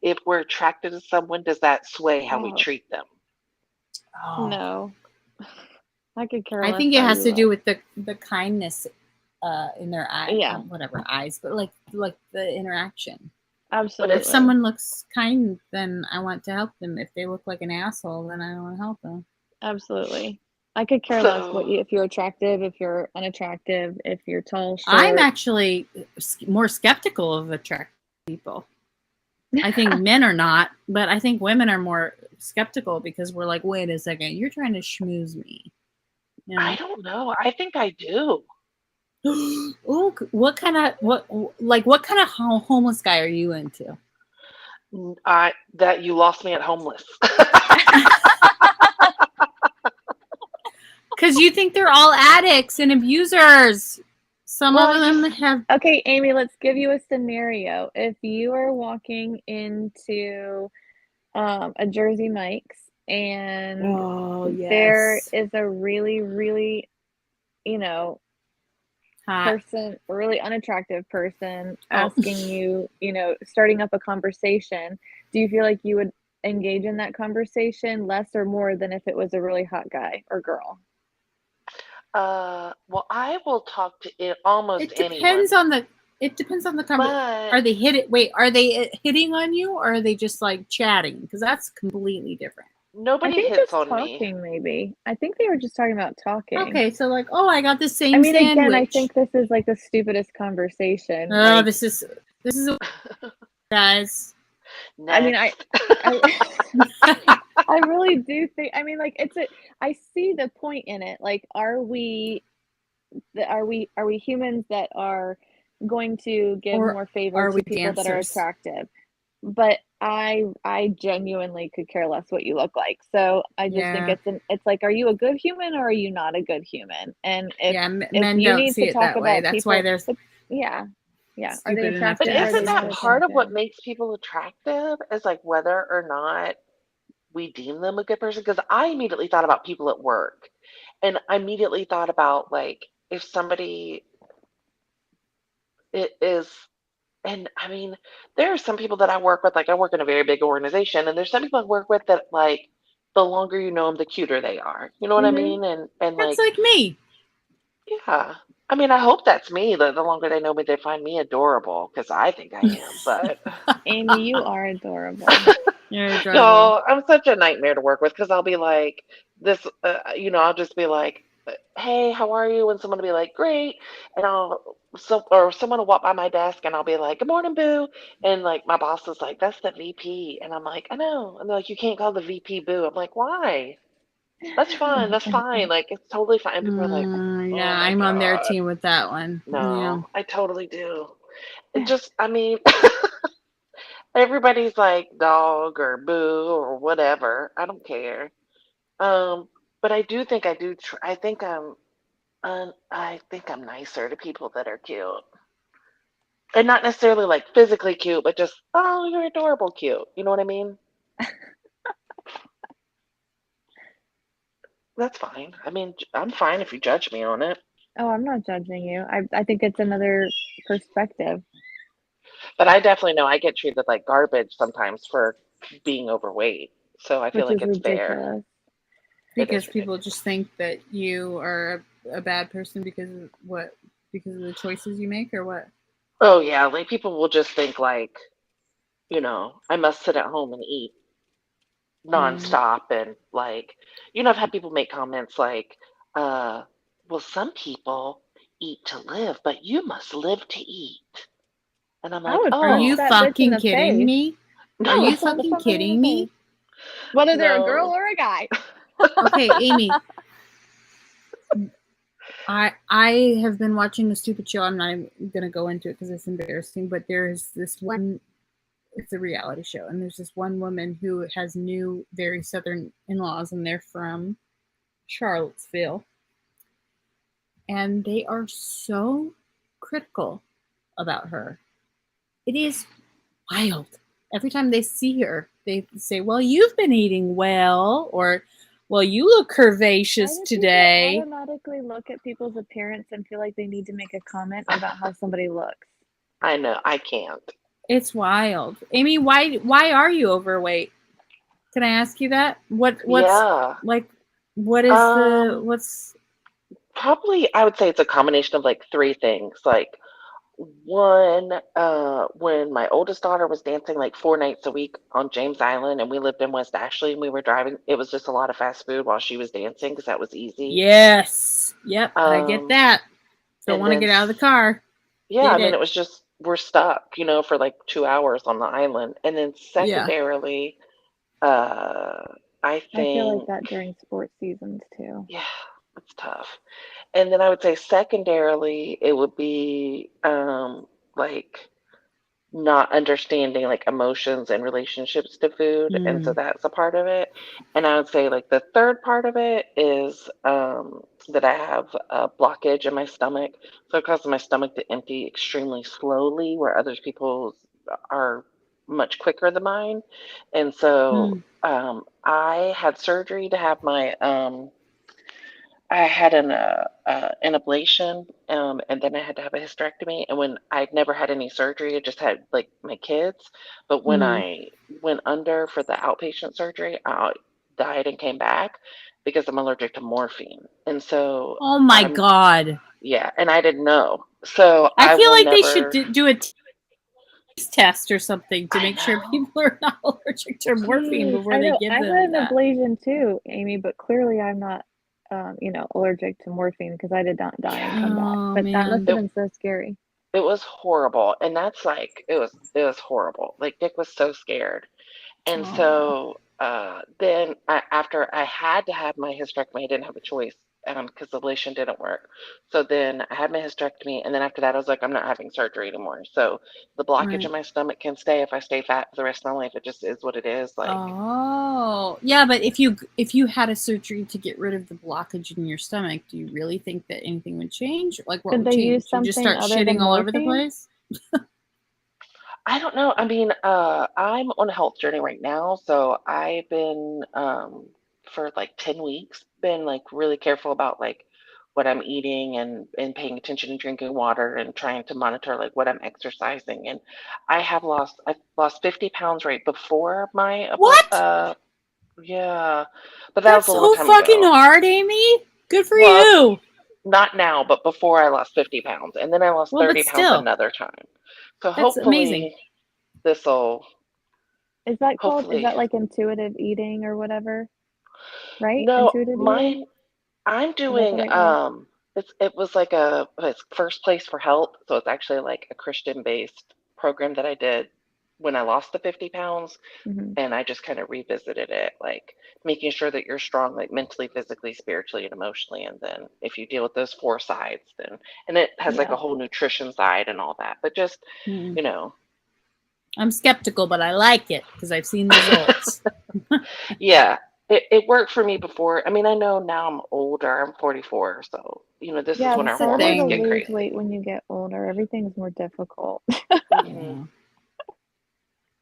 [SPEAKER 4] if we're attracted to someone, does that sway how we
[SPEAKER 3] Oh,
[SPEAKER 4] treat them?
[SPEAKER 3] no. I could care
[SPEAKER 2] I
[SPEAKER 3] less
[SPEAKER 2] think it
[SPEAKER 3] how
[SPEAKER 2] has
[SPEAKER 3] you
[SPEAKER 2] to do
[SPEAKER 3] look.
[SPEAKER 2] with the kindness in their eye,
[SPEAKER 3] Yeah,
[SPEAKER 2] whatever eyes, but like the interaction.
[SPEAKER 3] absolutely.
[SPEAKER 2] If someone looks kind, then I want to help them. If they look like an asshole, then I don't want to help them.
[SPEAKER 3] Absolutely. I could care less if you're attractive, if you're unattractive, if you're tall, short.
[SPEAKER 2] I'm actually more skeptical of attractive people. I think men are not, but I think women are more skeptical because we're like, wait a second, you're trying to schmooze me. You know?
[SPEAKER 4] I don't know. I think I do.
[SPEAKER 2] Ooh, what kind of homeless guy are you into?
[SPEAKER 4] That you lost me at homeless.
[SPEAKER 2] Because you think they're all addicts and abusers. Some of them have.
[SPEAKER 3] Okay, Amy, let's give you a scenario. If you are walking into a Jersey Mike's and there is a really, really, person, a really unattractive person asking you, starting up a conversation, do you feel like you would engage in that conversation less or more than if it was a really hot guy or girl?
[SPEAKER 4] Well, I will talk to almost anyone.
[SPEAKER 2] It depends on the conversation. Are they hitting on you, or are they just like chatting? Because that's completely different.
[SPEAKER 4] Nobody hits
[SPEAKER 3] just
[SPEAKER 4] on
[SPEAKER 3] talking,
[SPEAKER 4] me.
[SPEAKER 3] Maybe. I think they were just talking about talking.
[SPEAKER 2] Okay, so like, oh, I got the same sandwich.
[SPEAKER 3] Again, I think this is like the stupidest conversation.
[SPEAKER 2] Oh, this is guys.
[SPEAKER 4] Next.
[SPEAKER 3] I really do think. I see the point in it. Like, are we humans that are going to give more favor to people that are attractive? But I genuinely could care less what you look like. So I just think it's like, are you a good human or are you not a good human? And if
[SPEAKER 2] men
[SPEAKER 3] you
[SPEAKER 2] don't
[SPEAKER 3] need
[SPEAKER 2] see
[SPEAKER 3] to
[SPEAKER 2] it
[SPEAKER 3] talk
[SPEAKER 2] that
[SPEAKER 3] about
[SPEAKER 2] way. That's
[SPEAKER 3] people,
[SPEAKER 2] why there's
[SPEAKER 3] are they attractive?
[SPEAKER 4] But isn't that part of what makes people attractive? Is like whether or not we deem them a good person? Because I immediately thought about people at work, and I immediately thought about like if somebody is. And I mean, there are some people that I work with, like I work in a very big organization, and there's some people I work with that like the longer you know them, the cuter they are. You know what I mean? And
[SPEAKER 2] that's like me.
[SPEAKER 4] Yeah. I mean, I hope that's me. The longer they know me, they find me adorable because I think I am. But
[SPEAKER 3] Amy, you are adorable.
[SPEAKER 2] You're adorable.
[SPEAKER 4] no, I'm such a nightmare to work with because I'll be like, this, I'll just be like, hey, how are you? And someone will be like, great. And or someone will walk by my desk and I'll be like, good morning, boo. And like, my boss is like, that's the VP. And I'm like, I know. And they're like, you can't call the VP boo. I'm like, why? That's fine. That's fine. Like, it's totally fine. And people are like, oh
[SPEAKER 2] Yeah,
[SPEAKER 4] my
[SPEAKER 2] I'm on their
[SPEAKER 4] God.
[SPEAKER 2] team with that one. Yeah.
[SPEAKER 4] No, I totally do. It just, I mean, everybody's like dog or boo or whatever. I don't care. Um, but I do think I do. I think I'm nicer to people that are cute, and not necessarily like physically cute, but just oh, you're adorable, cute. You know what I mean? That's fine. I mean, I'm fine if you judge me on it.
[SPEAKER 3] Oh, I'm not judging you. I think it's another perspective,
[SPEAKER 4] But I definitely know I get treated like garbage sometimes for being overweight. So I feel
[SPEAKER 3] which
[SPEAKER 4] like
[SPEAKER 3] is
[SPEAKER 4] it's fair.
[SPEAKER 3] ridiculous.
[SPEAKER 4] It
[SPEAKER 2] Because
[SPEAKER 4] is
[SPEAKER 2] people
[SPEAKER 4] ridiculous.
[SPEAKER 2] just think that you are a bad person because of what? Because of the choices you make, or what?
[SPEAKER 4] Oh yeah, like people will just think like, I must sit at home and eat
[SPEAKER 2] Mm.
[SPEAKER 4] nonstop and like, I've had people make comments like, uh, well, some people eat to live, but you must live to eat. And I'm
[SPEAKER 3] I
[SPEAKER 4] like,
[SPEAKER 3] would
[SPEAKER 2] Are
[SPEAKER 3] punch
[SPEAKER 2] you
[SPEAKER 4] oh,
[SPEAKER 3] that bitch in
[SPEAKER 2] fucking
[SPEAKER 3] the
[SPEAKER 2] kidding
[SPEAKER 3] face.
[SPEAKER 2] me? Are
[SPEAKER 3] I
[SPEAKER 2] you
[SPEAKER 3] would
[SPEAKER 4] no,
[SPEAKER 3] punch
[SPEAKER 2] fucking
[SPEAKER 3] somebody in the
[SPEAKER 2] kidding
[SPEAKER 3] face,
[SPEAKER 2] me?
[SPEAKER 3] whether they're a girl
[SPEAKER 4] no.
[SPEAKER 3] or a guy.
[SPEAKER 2] Okay, Amy. I have been watching the stupid show. I'm not even gonna go into it because it's embarrassing. But there's this one. It's a reality show, and there's this one woman who has new, very southern in-laws, and they're from Charlottesville, and they are so critical about her. It is wild. Every time they see her, they say, "Well, you've been eating well," or "Well, you look
[SPEAKER 3] Why
[SPEAKER 2] curvaceous
[SPEAKER 3] do people
[SPEAKER 2] today."
[SPEAKER 3] automatically look at people's appearance and feel like they need to make a comment about how somebody looks?
[SPEAKER 4] I know, I can't.
[SPEAKER 2] It's wild. Amy, why are you overweight? Can I ask you that? What's
[SPEAKER 4] Yeah.
[SPEAKER 2] like what is the
[SPEAKER 4] Um,
[SPEAKER 2] what's
[SPEAKER 4] Probably I would say it's a combination of like three things. Like one, when my oldest daughter was dancing like 4 nights a week on James Island, and we lived in West Ashley, and we were driving, it was just a lot of fast food while she was dancing because that was easy.
[SPEAKER 2] Yes. Yep, I get
[SPEAKER 4] Um,
[SPEAKER 2] that. Don't
[SPEAKER 4] and
[SPEAKER 2] want to
[SPEAKER 4] then,
[SPEAKER 2] get out of the car.
[SPEAKER 4] yeah, I
[SPEAKER 2] Get
[SPEAKER 4] mean, it
[SPEAKER 2] it.
[SPEAKER 4] was just we're stuck, for like 2 hours on the island. And then
[SPEAKER 2] Yeah.
[SPEAKER 4] secondarily, uh, I
[SPEAKER 3] I feel like
[SPEAKER 4] think,
[SPEAKER 3] that during sports seasons too.
[SPEAKER 4] yeah, it's tough. And then I would say secondarily, it would be like not understanding like emotions and relationships to food, and so
[SPEAKER 2] Mm.
[SPEAKER 4] that's a part of it. And I would say like the third part of it is that I have a blockage in my stomach, so it causes my stomach to empty extremely slowly, where others people's are much quicker than mine. And so
[SPEAKER 2] Mm.
[SPEAKER 4] I had surgery to have my I had an ablation, and then I had to have a hysterectomy. And when I'd never had any surgery, I just had like my kids. But when
[SPEAKER 2] Mm.
[SPEAKER 4] I went under for the outpatient surgery, I died and came back because I'm allergic to morphine. And so
[SPEAKER 2] Oh my
[SPEAKER 4] I'm,
[SPEAKER 2] god.
[SPEAKER 4] yeah, and I didn't know. So
[SPEAKER 2] I
[SPEAKER 4] I
[SPEAKER 2] feel
[SPEAKER 4] will
[SPEAKER 2] like they should
[SPEAKER 4] never,
[SPEAKER 2] do a taste test or something to
[SPEAKER 4] I
[SPEAKER 2] make sure
[SPEAKER 4] know.
[SPEAKER 2] people are not allergic to morphine
[SPEAKER 3] Jeez,
[SPEAKER 2] before
[SPEAKER 3] I
[SPEAKER 2] they
[SPEAKER 3] know.
[SPEAKER 2] give
[SPEAKER 3] I had
[SPEAKER 2] them
[SPEAKER 3] an
[SPEAKER 2] that.
[SPEAKER 3] ablation too, Amy, but clearly I'm not, allergic to morphine because I did not die and come
[SPEAKER 4] Yeah,
[SPEAKER 3] back.
[SPEAKER 2] Oh
[SPEAKER 3] But that must
[SPEAKER 2] man.
[SPEAKER 3] have
[SPEAKER 4] it
[SPEAKER 3] been so scary.
[SPEAKER 4] it was horrible. And that's like it was horrible. Like Dick was so scared. And
[SPEAKER 2] Oh.
[SPEAKER 4] so then after I had to have my hysterectomy, I didn't have a choice because the ablation didn't work. So then I had my hysterectomy, and then after that, I was like, I'm not having surgery anymore. So the blockage
[SPEAKER 2] Right.
[SPEAKER 4] in my stomach can stay if I stay fat for the rest of my life. It just is what it is. Like,
[SPEAKER 2] Oh. Yeah, but if you had a surgery to get rid of the blockage in your stomach, do you really think that anything would change? Like what
[SPEAKER 3] Could
[SPEAKER 2] would
[SPEAKER 3] they use
[SPEAKER 2] change? You just
[SPEAKER 3] something
[SPEAKER 2] start
[SPEAKER 3] other than
[SPEAKER 2] shitting all over the
[SPEAKER 3] morphine?
[SPEAKER 2] place?
[SPEAKER 4] I don't know. I mean, I'm on a health journey right now, so I've been for like 10 weeks been like really careful about like what I'm eating and paying attention and drinking water and trying to monitor like what I'm exercising. And I've lost 50 pounds right before my
[SPEAKER 2] What?
[SPEAKER 4] yeah, but that was
[SPEAKER 2] That's
[SPEAKER 4] a long
[SPEAKER 2] so
[SPEAKER 4] time
[SPEAKER 2] fucking
[SPEAKER 4] ago.
[SPEAKER 2] hard, Amy. Good for
[SPEAKER 4] Well,
[SPEAKER 2] you.
[SPEAKER 4] not now, but before I lost 50 pounds. And then I lost
[SPEAKER 2] Well, but
[SPEAKER 4] 30 pounds
[SPEAKER 2] still,
[SPEAKER 4] another time. So
[SPEAKER 2] that's amazing.
[SPEAKER 4] hopefully this will,
[SPEAKER 3] Is that called, is
[SPEAKER 4] hopefully.
[SPEAKER 3] that like intuitive eating or whatever? Right?
[SPEAKER 4] No,
[SPEAKER 3] Intuitive eating?
[SPEAKER 4] mine, I'm
[SPEAKER 3] Is that the
[SPEAKER 4] doing,
[SPEAKER 3] right word?
[SPEAKER 4] it was like it's First Place for Health. So it's actually like a Christian-based program that I did when I lost the 50 pounds.
[SPEAKER 3] Hmm.
[SPEAKER 4] And I just kind of revisited it, like making sure that you're strong, like mentally, physically, spiritually, and emotionally. And then if you deal with those four sides, then, and it has like
[SPEAKER 3] Yeah.
[SPEAKER 4] a whole nutrition side and all that. But just,
[SPEAKER 2] Mm.
[SPEAKER 4] you know,
[SPEAKER 2] I'm skeptical, but I like it because I've seen results.
[SPEAKER 4] yeah, it worked for me before. I mean, I know now I'm older, I'm 44. So, this is
[SPEAKER 3] Yeah,
[SPEAKER 4] when
[SPEAKER 3] it's
[SPEAKER 4] our
[SPEAKER 2] That's the
[SPEAKER 3] harder
[SPEAKER 4] hormones
[SPEAKER 3] to
[SPEAKER 2] thing.
[SPEAKER 4] get
[SPEAKER 3] lose weight
[SPEAKER 4] crazy.
[SPEAKER 3] when you get older. Everything's more difficult.
[SPEAKER 4] Hmm.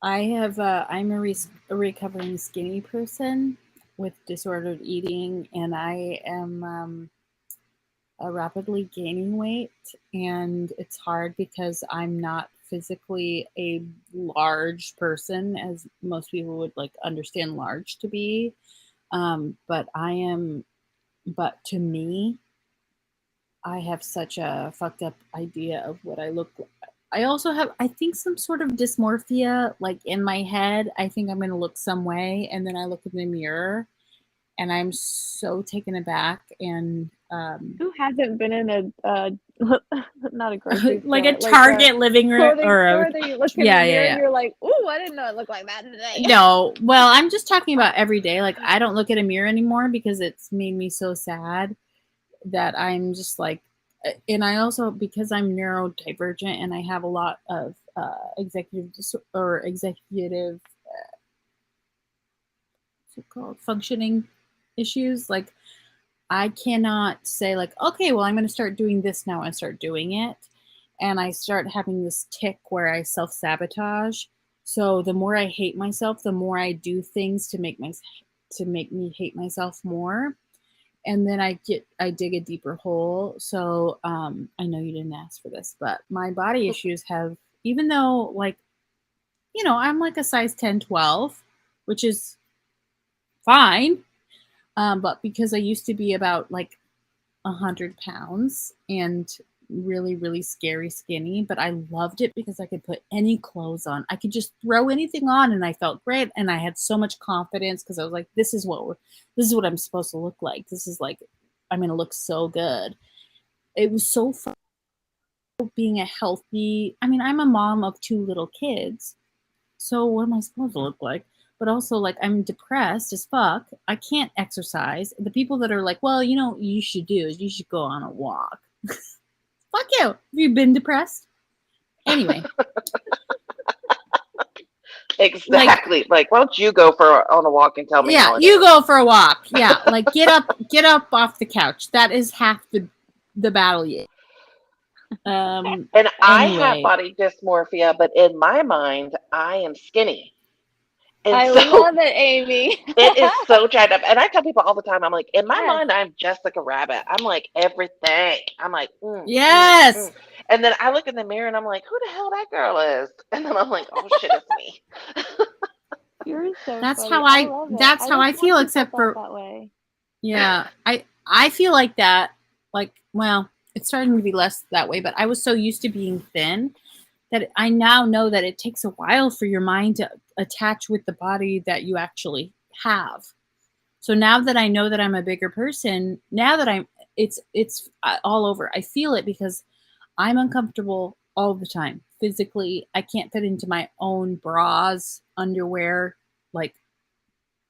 [SPEAKER 2] Yeah. I'm a recovering skinny person with disordered eating, and I am rapidly gaining weight, and it's hard because I'm not physically a large person, as most people would like understand large to be. But I am, but to me, I have such a fucked up idea of what I look like. I also have, I think, some sort of dysmorphia, like in my head. I think I'm going to look some way, and then I look in the mirror, and I'm so taken aback. And
[SPEAKER 3] Who hasn't been in a not a grocery
[SPEAKER 2] like a
[SPEAKER 3] store, like a
[SPEAKER 2] Target living room
[SPEAKER 3] clothing
[SPEAKER 2] or
[SPEAKER 3] store that you look in the
[SPEAKER 2] yeah,
[SPEAKER 3] mirror and
[SPEAKER 2] yeah.
[SPEAKER 3] you're like, "Ooh, I didn't know it looked like that today."
[SPEAKER 2] No, well, I'm just talking about every day. Like I don't look at a mirror anymore because it's made me so sad that I'm just like, and I also, because I'm neurodivergent and I have a lot of executive what's it called, functioning issues. Like I cannot say like, okay, well, I'm going to start doing this now and start doing it. And I start having this tick where I self-sabotage. So the more I hate myself, the more I do things to make me hate myself more. And then I dig a deeper hole. So I know you didn't ask for this, but my body issues have, even though like, I'm like a size 10, 12, which is fine. But because I used to be about like 100 pounds and really, really scary skinny, but I loved it because I could put any clothes on. I could just throw anything on and I felt great. And I had so much confidence because I was like, this is what I'm supposed to look like. This is like, I'm going to look so good. It was so fun being a healthy, I mean, I'm a mom of two little kids. So what am I supposed to look like? But also like I'm depressed as fuck. I can't exercise. The people that are like, well, you should do is you should go on a walk. Fuck you. Have you been depressed? Anyway, like
[SPEAKER 4] Exactly. Like, why don't you go on a walk and tell me
[SPEAKER 2] yeah,
[SPEAKER 4] how it
[SPEAKER 2] you
[SPEAKER 4] is?
[SPEAKER 2] go for a walk. Yeah, like get up off the couch. That is half the battle.
[SPEAKER 4] And I have
[SPEAKER 2] Anyway,
[SPEAKER 4] body dysmorphia, but in my mind, I am skinny. And
[SPEAKER 3] I
[SPEAKER 4] so
[SPEAKER 3] love it, Amy.
[SPEAKER 4] it is so jacked up. And I tell people all the time, I'm like, in my
[SPEAKER 3] Yes.
[SPEAKER 4] mind, I'm Jessica Rabbit. I'm like everything. I'm like,
[SPEAKER 2] yes,
[SPEAKER 4] And then I look in the mirror and I'm like, who the hell that girl is? And then I'm like, oh shit, it's me.
[SPEAKER 3] You're so
[SPEAKER 2] that's
[SPEAKER 3] funny.
[SPEAKER 2] how
[SPEAKER 3] I
[SPEAKER 2] I
[SPEAKER 3] love it.
[SPEAKER 2] that's
[SPEAKER 3] I
[SPEAKER 2] how
[SPEAKER 3] wish
[SPEAKER 2] I
[SPEAKER 3] more
[SPEAKER 2] feel.
[SPEAKER 3] people
[SPEAKER 2] Except
[SPEAKER 3] thought
[SPEAKER 2] for
[SPEAKER 3] that way.
[SPEAKER 2] yeah, I feel like that. Like, well, it's starting to be less that way, but I was so used to being thin that I now know that it takes a while for your mind to attach with the body that you actually have. So now that I know that I'm a bigger person, now that it's all over. I feel it because I'm uncomfortable all the time. Physically, I can't fit into my own bras, underwear, like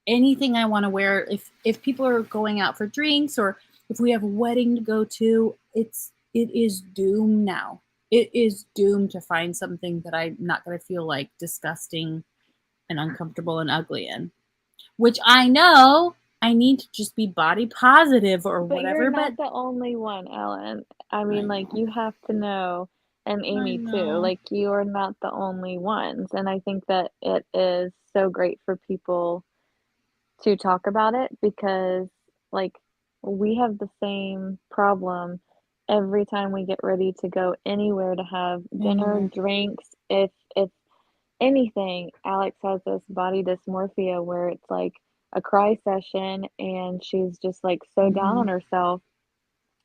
[SPEAKER 2] anything I want to wear. If people are going out for drinks or if we have a wedding to go to, it is doomed now. It is doomed to find something that I'm not going to feel like disgusting and uncomfortable and ugly in. Which I know I need to just be body positive or
[SPEAKER 3] But you're
[SPEAKER 2] whatever, but
[SPEAKER 3] not the only one, Ellen. I
[SPEAKER 2] I
[SPEAKER 3] mean, like,
[SPEAKER 2] know.
[SPEAKER 3] you have to know, and
[SPEAKER 2] I
[SPEAKER 3] Amy too,
[SPEAKER 2] know.
[SPEAKER 3] like, you are not the only ones. And I think that it is so great for people to talk about it because, like, we have the same problem every time we get ready to go anywhere to have dinner,
[SPEAKER 2] Anywhere.
[SPEAKER 3] drinks. If anything, Alex has this body dysmorphia where it's like a cry session and she's just like so down
[SPEAKER 2] Mm-hmm.
[SPEAKER 3] on herself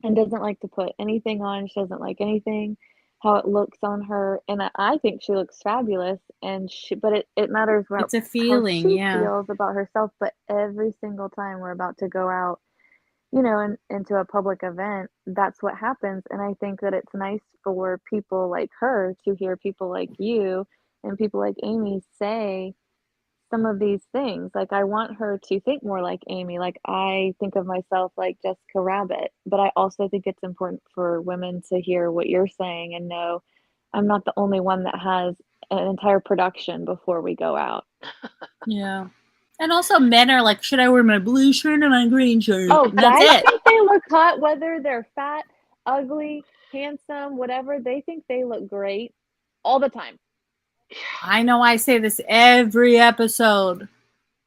[SPEAKER 3] and doesn't like to put anything on. She doesn't like anything how it looks on her, and I think she looks fabulous, and but it matters about
[SPEAKER 2] It's a
[SPEAKER 3] how
[SPEAKER 2] feeling,
[SPEAKER 3] she
[SPEAKER 2] yeah.
[SPEAKER 3] feels about herself. But every single time we're about to go out, you know, into a public event, that's what happens. And I think that it's nice for people like her to hear people like you and people like Amy say some of these things. Like, I want her to think more like Amy. Like, I think of myself like Jessica Rabbit, but I also think it's important for women to hear what you're saying and know I'm not the only one that has an entire production before we go out.
[SPEAKER 2] Yeah. And also men are like, should I wear my blue shirt or my green shirt?
[SPEAKER 3] Oh,
[SPEAKER 2] And that's
[SPEAKER 3] guys
[SPEAKER 2] it.
[SPEAKER 3] think they look hot, whether they're fat, ugly, handsome, whatever. They think they look great all the time.
[SPEAKER 2] I know I say this every episode,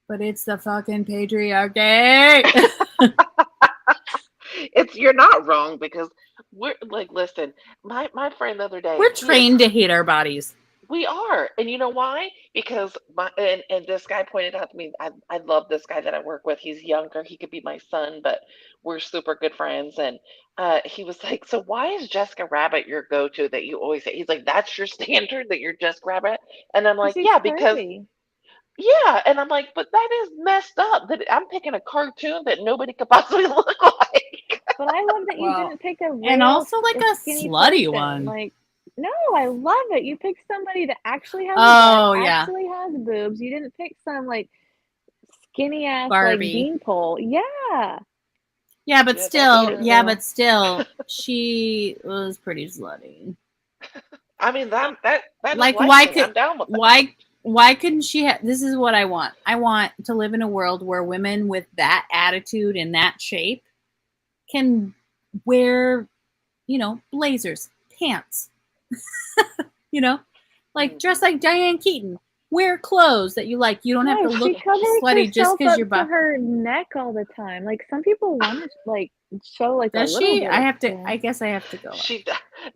[SPEAKER 2] but it's the fucking patriarchy.
[SPEAKER 4] You're not wrong, because we're like, listen, my friend the other day,
[SPEAKER 2] We're trained to hate our bodies.
[SPEAKER 4] we are, and you know why? Because and this guy pointed out to me, I love this guy that I work with. He's younger. He could be my son, but we're super good friends. And he was like, "So why is Jessica Rabbit your go-to that you always say?" He's like, "That's your standard, that you're Jessica Rabbit." And I'm like,
[SPEAKER 3] She's
[SPEAKER 4] "Yeah, because
[SPEAKER 3] pretty.
[SPEAKER 4] yeah." And I'm like, "But that is messed up. That I'm picking a cartoon that nobody could possibly look like."
[SPEAKER 3] But I love that you
[SPEAKER 2] Well,
[SPEAKER 3] didn't pick a
[SPEAKER 2] and
[SPEAKER 3] real
[SPEAKER 2] also like a
[SPEAKER 3] skinny
[SPEAKER 2] slutty
[SPEAKER 3] person.
[SPEAKER 2] one.
[SPEAKER 3] Like, no, I love it. You picked somebody that actually has a
[SPEAKER 2] Oh,
[SPEAKER 3] butt,
[SPEAKER 2] yeah.
[SPEAKER 3] actually has boobs. You didn't pick some like skinny ass
[SPEAKER 2] Barbie.
[SPEAKER 3] like beanpole. Yeah.
[SPEAKER 2] Yeah, but
[SPEAKER 4] Yeah,
[SPEAKER 2] still,
[SPEAKER 4] that's true.
[SPEAKER 2] yeah, but still, she was pretty slutty.
[SPEAKER 4] I mean, that
[SPEAKER 2] Like,
[SPEAKER 4] is
[SPEAKER 2] why
[SPEAKER 4] licensing.
[SPEAKER 2] could
[SPEAKER 4] I'm down with that.
[SPEAKER 2] why couldn't she have? This is what I want. I want to live in a world where women with that attitude and that shape can wear, you know, blazers, pants, you know, like dress like Diane Keaton. Wear clothes that you like. You don't have to
[SPEAKER 3] No,
[SPEAKER 2] look
[SPEAKER 3] she covers
[SPEAKER 2] slutty just
[SPEAKER 3] herself
[SPEAKER 2] because
[SPEAKER 3] up
[SPEAKER 2] you're
[SPEAKER 3] to her neck all the time. Like, some people want to like show like a
[SPEAKER 2] Does
[SPEAKER 3] little
[SPEAKER 2] she?
[SPEAKER 3] bit
[SPEAKER 2] I
[SPEAKER 3] of
[SPEAKER 2] have to.
[SPEAKER 3] skin.
[SPEAKER 2] I guess I have to go.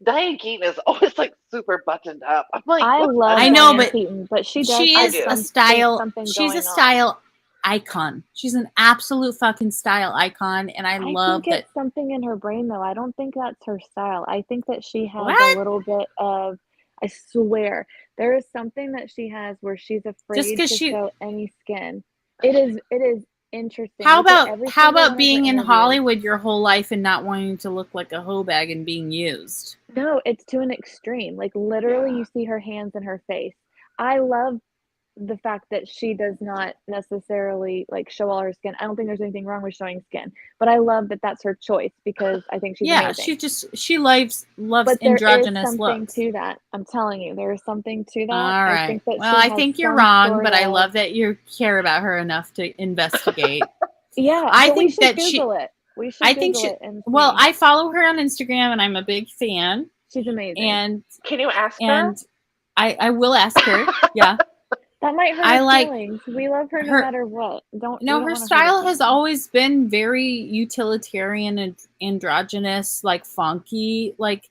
[SPEAKER 4] Diane Keaton is always like super buttoned up. I'm like,
[SPEAKER 3] I
[SPEAKER 4] what's
[SPEAKER 3] love
[SPEAKER 2] I know,
[SPEAKER 3] Diane
[SPEAKER 2] but
[SPEAKER 3] Keaton, but she does
[SPEAKER 2] she
[SPEAKER 3] have
[SPEAKER 2] is a
[SPEAKER 3] something
[SPEAKER 2] style. She's a
[SPEAKER 3] going on.
[SPEAKER 2] style icon. She's an absolute fucking style icon, and I
[SPEAKER 3] I
[SPEAKER 2] love
[SPEAKER 3] think
[SPEAKER 2] that.
[SPEAKER 3] it's something in her brain, though. I don't think that's her style. I think that she has a
[SPEAKER 2] What?
[SPEAKER 3] little bit of, I swear, there is something that she has where she's
[SPEAKER 2] Just
[SPEAKER 3] afraid
[SPEAKER 2] because
[SPEAKER 3] to
[SPEAKER 2] she.
[SPEAKER 3] show any skin. It is interesting.
[SPEAKER 2] How
[SPEAKER 3] Look at
[SPEAKER 2] about
[SPEAKER 3] every
[SPEAKER 2] how
[SPEAKER 3] single
[SPEAKER 2] about
[SPEAKER 3] one of her
[SPEAKER 2] being in
[SPEAKER 3] interviews.
[SPEAKER 2] Hollywood your whole life and not wanting to look like a hoe bag and being used?
[SPEAKER 3] No, it's to an extreme. Like, literally, you see her hands and her face. I love the fact that she does not necessarily like show all her skin. I don't think there's anything wrong with showing skin, but I love that that's her choice because I think she's
[SPEAKER 2] Yeah,
[SPEAKER 3] amazing.
[SPEAKER 2] she loves
[SPEAKER 3] But there is
[SPEAKER 2] androgynous
[SPEAKER 3] something
[SPEAKER 2] looks.
[SPEAKER 3] to that. I'm telling you, there is something to that.
[SPEAKER 2] All right.
[SPEAKER 3] I think that
[SPEAKER 2] well, I think you're wrong, but I love that you care about her enough to investigate.
[SPEAKER 3] Yeah,
[SPEAKER 2] I
[SPEAKER 3] but we
[SPEAKER 2] think
[SPEAKER 3] should
[SPEAKER 2] that
[SPEAKER 3] Google it. We should
[SPEAKER 2] I think
[SPEAKER 3] Google
[SPEAKER 2] she.
[SPEAKER 3] it and
[SPEAKER 2] Well,
[SPEAKER 3] see.
[SPEAKER 2] I follow her on Instagram, and I'm a big fan.
[SPEAKER 3] She's amazing.
[SPEAKER 2] And
[SPEAKER 4] can you ask her?
[SPEAKER 2] And I will ask her. Yeah.
[SPEAKER 3] That might hurt her feelings. We love her no matter what.
[SPEAKER 2] No, her style has always been very utilitarian and androgynous, like funky, like.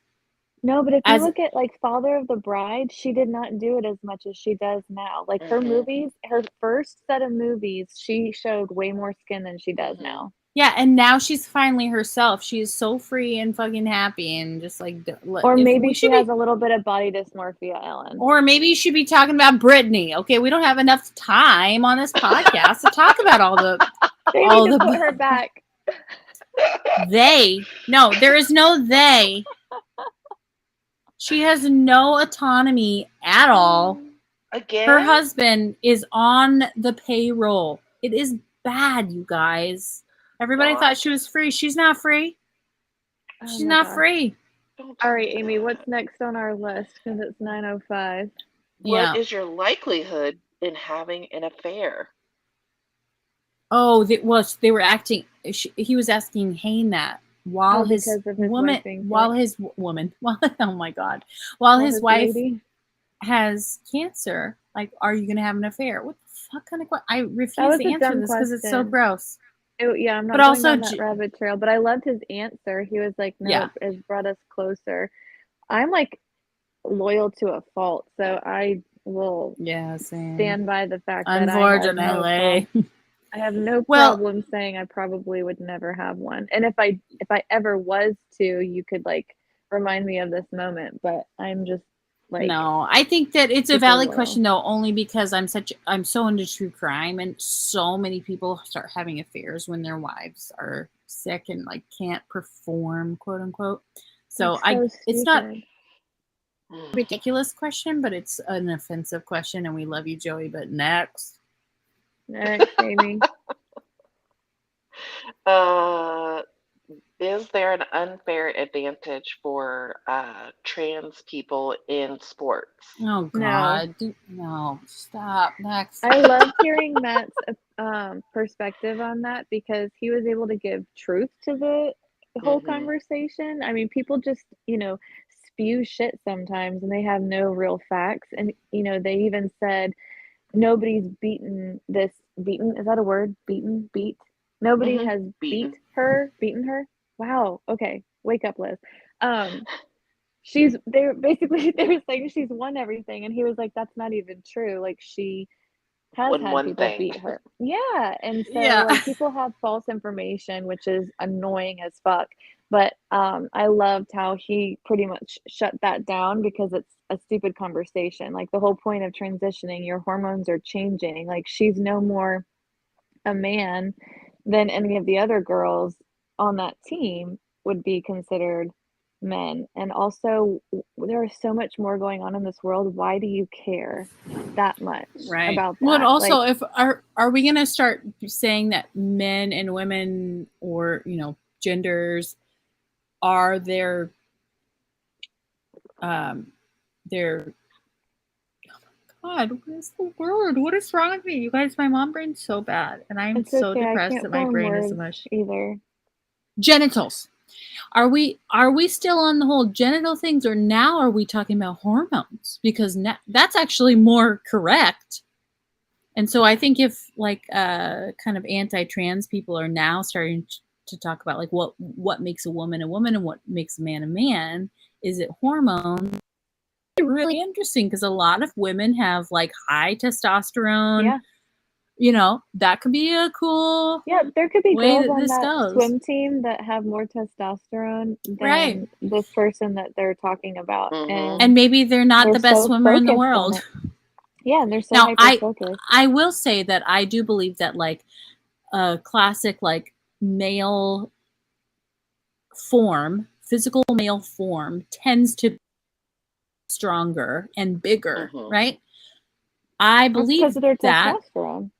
[SPEAKER 3] No, but if you look at like Father of the Bride, she did not do it as much as she does now. Like her movies, her first set of movies, she showed way more skin than she does now.
[SPEAKER 2] Yeah, and now she's finally herself. She is so free and fucking happy and just like.
[SPEAKER 3] Or maybe she has a little bit of body dysmorphia, Ellen.
[SPEAKER 2] Or maybe you should be talking about Britney. Okay, we don't have enough time on this podcast to talk about all the.
[SPEAKER 3] They need to put her back.
[SPEAKER 2] No, there is no they. She has no autonomy at all.
[SPEAKER 4] Again?
[SPEAKER 2] Her husband is on the payroll. It is bad, you guys. Everybody thought she was free. She's not free. She's not free.
[SPEAKER 3] All right, Amy, what's next on our list? Because it's 9:05.
[SPEAKER 4] What is your likelihood in having an affair?
[SPEAKER 2] Oh, they were acting. He was asking Hayne that while his woman, oh my God, while his wife has cancer. Like, are you going to have an affair? What the fuck kind of question? I refuse to answer this because it's so gross.
[SPEAKER 3] Yeah, I'm not going down that rabbit trail, but I loved his answer. He was like, no, it's brought us closer. I'm like loyal to a fault, so I will stand by the fact that
[SPEAKER 2] unfortunately.
[SPEAKER 3] I have no
[SPEAKER 2] Well,
[SPEAKER 3] problem saying I probably would never have one. And if I ever was to, you could like remind me of this moment, but I'm just like
[SPEAKER 2] no, I think that it's a
[SPEAKER 3] super
[SPEAKER 2] valid
[SPEAKER 3] loyal.
[SPEAKER 2] question though, only because I'm so into true crime, and so many people start having affairs when their wives are sick and like can't perform, quote unquote. So
[SPEAKER 3] That's so
[SPEAKER 2] it's not
[SPEAKER 3] stupid.
[SPEAKER 2] a ridiculous question, but it's an offensive question, and we love you, Joey. But next.
[SPEAKER 3] Next, Amy.
[SPEAKER 4] Is there an unfair advantage for trans people in sports?
[SPEAKER 2] Oh God, no, stop. Next.
[SPEAKER 3] I loved hearing Matt's perspective on that because he was able to give truth to the whole conversation. I mean, people just, spew shit sometimes and they have no real facts. And, they even said nobody's beaten, is that a word? Beat? Nobody has
[SPEAKER 4] Beaten
[SPEAKER 3] her. Wow. Okay. Wake up, Liz. They were saying she's won everything, and he was like, that's not even true. Like, she has
[SPEAKER 4] won
[SPEAKER 3] had
[SPEAKER 4] one
[SPEAKER 3] people
[SPEAKER 4] thing.
[SPEAKER 3] beat her. Yeah. And so
[SPEAKER 2] Yeah.
[SPEAKER 3] like people have false information, which is annoying as fuck. But I loved how he pretty much shut that down because it's a stupid conversation. Like the whole point of transitioning, your hormones are changing. Like she's no more a man than any of the other girls on that team would be considered men. And also, there is so much more going on in this world. Why do you care that much about that?
[SPEAKER 2] Well, also,
[SPEAKER 3] like,
[SPEAKER 2] if are we going to start saying that men and women, or genders, are their God, what is the word? What is wrong with me? You guys, my mom brain's so bad, and I'm
[SPEAKER 3] it's
[SPEAKER 2] so
[SPEAKER 3] okay.
[SPEAKER 2] depressed that my brain is so much.
[SPEAKER 3] Either.
[SPEAKER 2] Genitals. Are we still on the whole genital things, or now are we talking about hormones? Because that's actually more correct. And so I think if like kind of anti-trans people are now starting to talk about like what makes a woman and what makes a man, is it hormones? It's really interesting because a lot of women have like high testosterone.
[SPEAKER 3] Yeah.
[SPEAKER 2] That could be a cool
[SPEAKER 3] there could be
[SPEAKER 2] way
[SPEAKER 3] girls on that
[SPEAKER 2] goes.
[SPEAKER 3] swim team that have more testosterone than this person that they're talking about.
[SPEAKER 2] And maybe they're not the best swimmer in the world.
[SPEAKER 3] Yeah, and they're so
[SPEAKER 2] now
[SPEAKER 3] hyper-focused.
[SPEAKER 2] I will say that I do believe that like a classic like male form, physical male form, tends to be stronger and bigger, right? I believe
[SPEAKER 3] because of their
[SPEAKER 2] that.
[SPEAKER 3] Testosterone.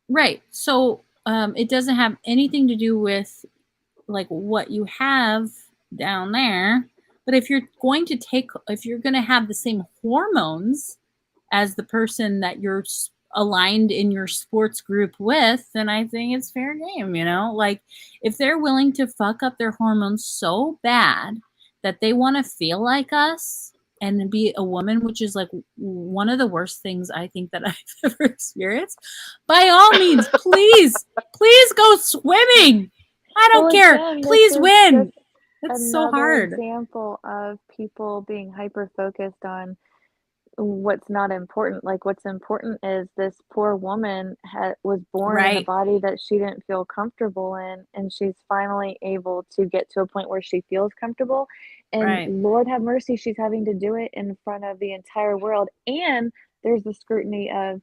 [SPEAKER 2] Right. So it doesn't have anything to do with like what you have down there. But if you're going to have the same hormones as the person that you're aligned in your sports group with, then I think it's fair game, Like if they're willing to fuck up their hormones so bad that they want to feel like us and be a woman, which is like one of the worst things I think that I've ever experienced, by all means, please go swimming. I don't care.
[SPEAKER 3] Again,
[SPEAKER 2] please win. It's so hard.
[SPEAKER 3] Example of people being hyper focused on what's not important. Like what's important is this poor woman was born in a body that she didn't feel comfortable in, and she's finally able to get to a point where she feels comfortable. And Lord have mercy, she's having to do it in front of the entire world. And there's the scrutiny of,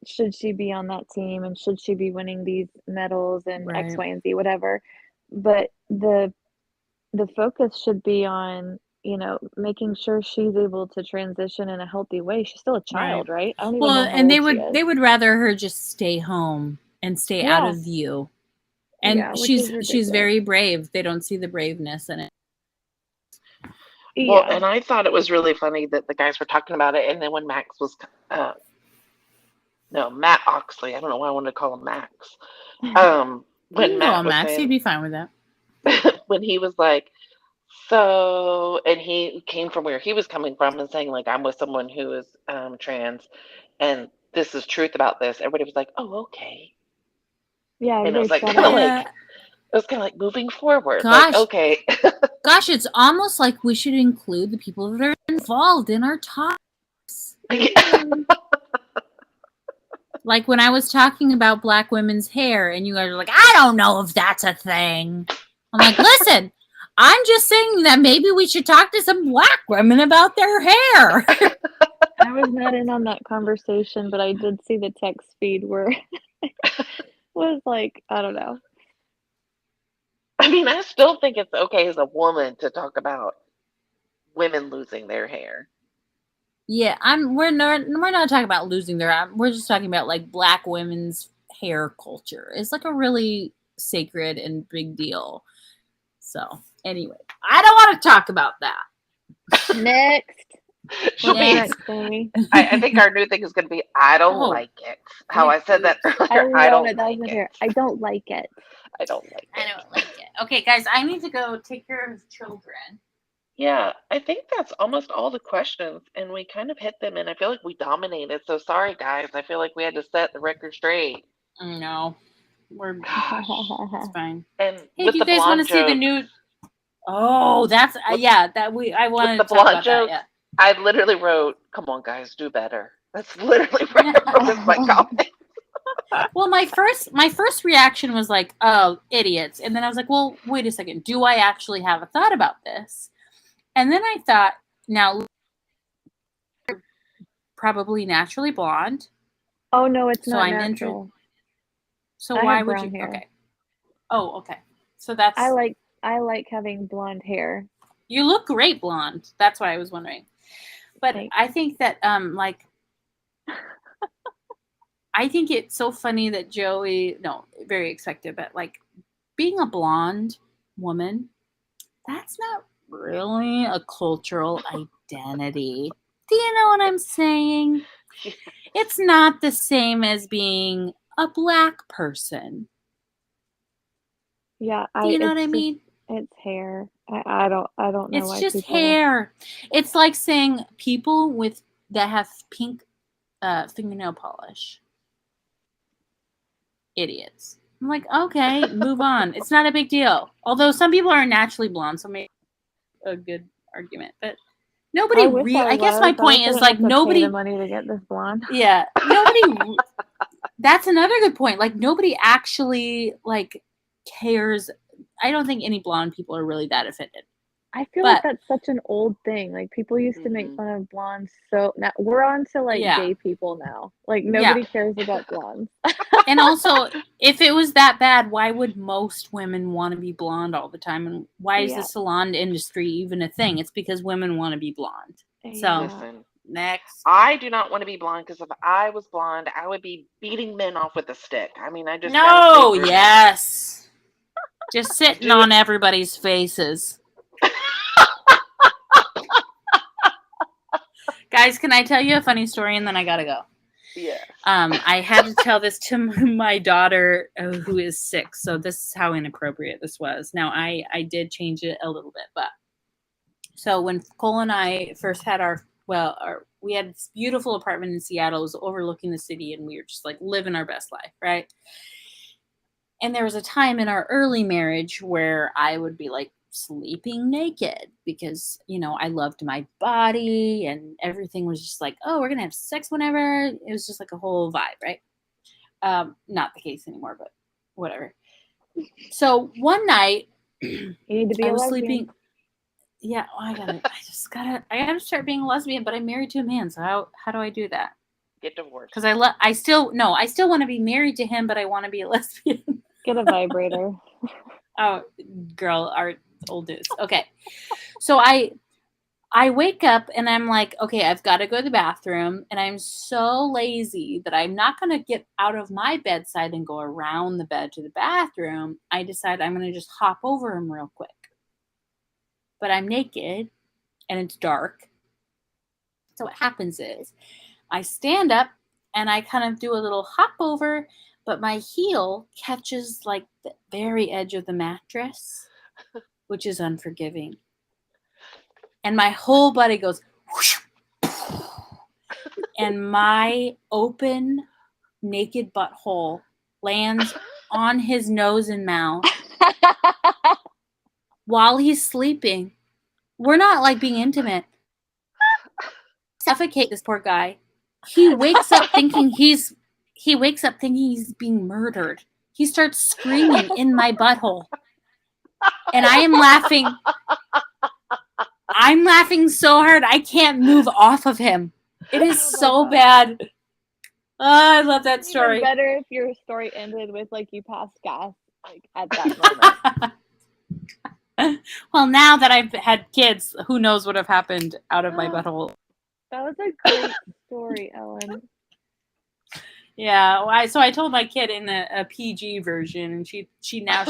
[SPEAKER 3] should she be on that team and should she be winning these medals and X, Y, and Z, whatever. But the focus should be on, making sure she's able to transition in a healthy way. She's still a child, right? I don't even know how
[SPEAKER 2] and
[SPEAKER 3] old
[SPEAKER 2] they would rather her just stay home and stay out of view. And she's very brave. They don't see the braveness in it.
[SPEAKER 4] Well, and I thought it was really funny that the guys were talking about it, and then when Max was Matt Oxley, I don't know why I wanted to call him Max. When Matt was
[SPEAKER 2] Max,
[SPEAKER 4] saying,
[SPEAKER 2] you'd be fine with that.
[SPEAKER 4] when he was like, so, and he came from where he was coming from and saying like, I'm with someone who is trans, and this is truth about this. Everybody was like, oh, okay.
[SPEAKER 3] Yeah,
[SPEAKER 4] and it was like kind of like moving forward.
[SPEAKER 2] Gosh,
[SPEAKER 4] like, okay.
[SPEAKER 2] Gosh, it's almost like we should include the people that are involved in our talks. Like when I was talking about black women's hair and you guys are like, I don't know if that's a thing. I'm like, listen, I'm just saying that maybe we should talk to some black women about their hair.
[SPEAKER 3] I was not in on that conversation, but I did see the text feed where it was like, I don't know.
[SPEAKER 4] I mean, I still think it's okay as a woman to talk about women losing their hair.
[SPEAKER 2] Yeah, we're not talking about losing their, we're just talking about like black women's hair culture. It's like a really sacred and big deal. So anyway, I don't want to talk about that.
[SPEAKER 3] Next.
[SPEAKER 4] She'll be,
[SPEAKER 3] Next, Amy.
[SPEAKER 4] I think our new thing is going to be, I don't like it. How I said that earlier. I don't like it.
[SPEAKER 3] I don't like it.
[SPEAKER 4] I don't like it.
[SPEAKER 2] I don't like it. Okay, guys, I need to go take care of children.
[SPEAKER 4] Yeah, I think that's almost all the questions, and we kind of hit them, and I feel like we dominated. So sorry, guys. I feel like we had to set the record straight.
[SPEAKER 2] No, it's fine.
[SPEAKER 4] And
[SPEAKER 2] hey, do you guys want to see the new? Oh, that's yeah. I wanted to talk about that. Yeah.
[SPEAKER 4] I literally wrote, "Come on, guys, do better." That's literally what I wrote as my comment.
[SPEAKER 2] Well, my first reaction was like, "Oh, idiots," and then I was like, "Well, wait a second. Do I actually have a thought about this?" And then I thought, now, probably naturally blonde.
[SPEAKER 3] Oh no, it's not natural.
[SPEAKER 2] So why would you? Hair. Okay. Oh, okay. So that's.
[SPEAKER 3] I like having blonde hair.
[SPEAKER 2] You look great blonde. That's why I was wondering. But thanks. I think that like. I think it's so funny that Joey. No, very expected, but like, being a blonde woman, that's not really a cultural identity. Do you know what I'm saying? It's not the same as being a black person.
[SPEAKER 3] Yeah,
[SPEAKER 2] do you know what I mean?
[SPEAKER 3] It's hair. I don't know.
[SPEAKER 2] It's why just hair. It's like saying people that have pink fingernail polish. Idiots. I'm like, okay, move on. It's not a big deal. Although some people are naturally blonde, so maybe a good argument, but nobody I guess my point is like nobody
[SPEAKER 3] pay the money to get this blonde.
[SPEAKER 2] Yeah, nobody. That's another good point. Like nobody actually like cares. I don't think any blonde people are really that offended.
[SPEAKER 3] I feel like that's such an old thing. Like people used to make fun of blondes. So now we're on to like gay people now. Like nobody cares about blondes.
[SPEAKER 2] And also, if it was that bad, why would most women want to be blonde all the time? And why is the salon industry even a thing? It's because women want to be blonde. So
[SPEAKER 4] listen,
[SPEAKER 2] next,
[SPEAKER 4] I do not want to be blonde because if I was blonde, I would be beating men off with a stick. I mean, I just
[SPEAKER 2] just sitting on everybody's faces. Guys, can I tell you a funny story and then I gotta go?
[SPEAKER 4] Yeah.
[SPEAKER 2] I had to tell this to my daughter who is 6, so this is how inappropriate this was. Now, I did change it a little bit, but so when Cole and I first had we had this beautiful apartment in Seattle. It was overlooking the city, and we were just like living our best life, right? And there was a time in our early marriage where I would be like sleeping naked because, you know, I loved my body and everything was just like, oh, we're going to have sex whenever. It was just like a whole vibe, right? Not the case anymore, but whatever. So one night
[SPEAKER 3] you need to be I was
[SPEAKER 2] sleeping. Yeah, I gotta start being a lesbian, but I'm married to a man. So how do I do that?
[SPEAKER 4] Get divorced.
[SPEAKER 2] Because I still want to be married to him, but I want to be a lesbian.
[SPEAKER 3] Get a vibrator.
[SPEAKER 2] Oh, girl, our old news. Okay. So I wake up and I'm like, okay, I've got to go to the bathroom, and I'm so lazy that I'm not going to get out of my bedside and go around the bed to the bathroom. I decide I'm going to just hop over him real quick. But I'm naked and it's dark. So what happens is I stand up and I kind of do a little hop over, but my heel catches like the very edge of the mattress, which is unforgiving. And my whole body goes whoosh, and my open, naked butthole lands on his nose and mouth while he's sleeping. We're not like being intimate. Suffocate this poor guy. He wakes up thinking he's he wakes up thinking he's being murdered. He starts screaming in my butthole. And I am laughing. I'm laughing so hard I can't move off of him. It is so bad. Oh, I love that story.
[SPEAKER 3] Even better if your story ended with like you passed gas like at that moment.
[SPEAKER 2] Well, now that I've had kids, who knows what have happened out of my butthole.
[SPEAKER 3] That was a great story, Ellen.
[SPEAKER 2] Yeah, so I told my kid in a PG version, and she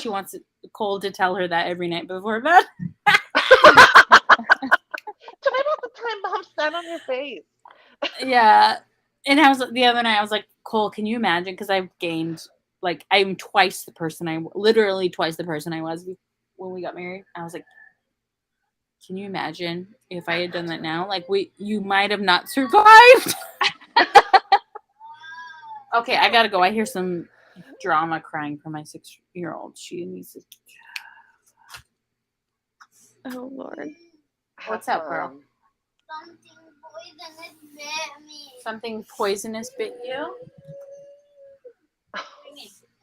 [SPEAKER 2] wants Cole to tell her that every night before bed.
[SPEAKER 4] Tell me about the time Mom sat on your face.
[SPEAKER 2] Yeah, and I was the other night. I was like, Cole, can you imagine? Because I've gained like I'm literally twice the person I was when we got married. I was like, can you imagine if I had done that now? Like you might have not survived. Okay, I gotta go. I hear some drama crying from my 6-year-old. She needs to.
[SPEAKER 3] Oh Lord.
[SPEAKER 2] What's up, girl? Something poisonous bit you?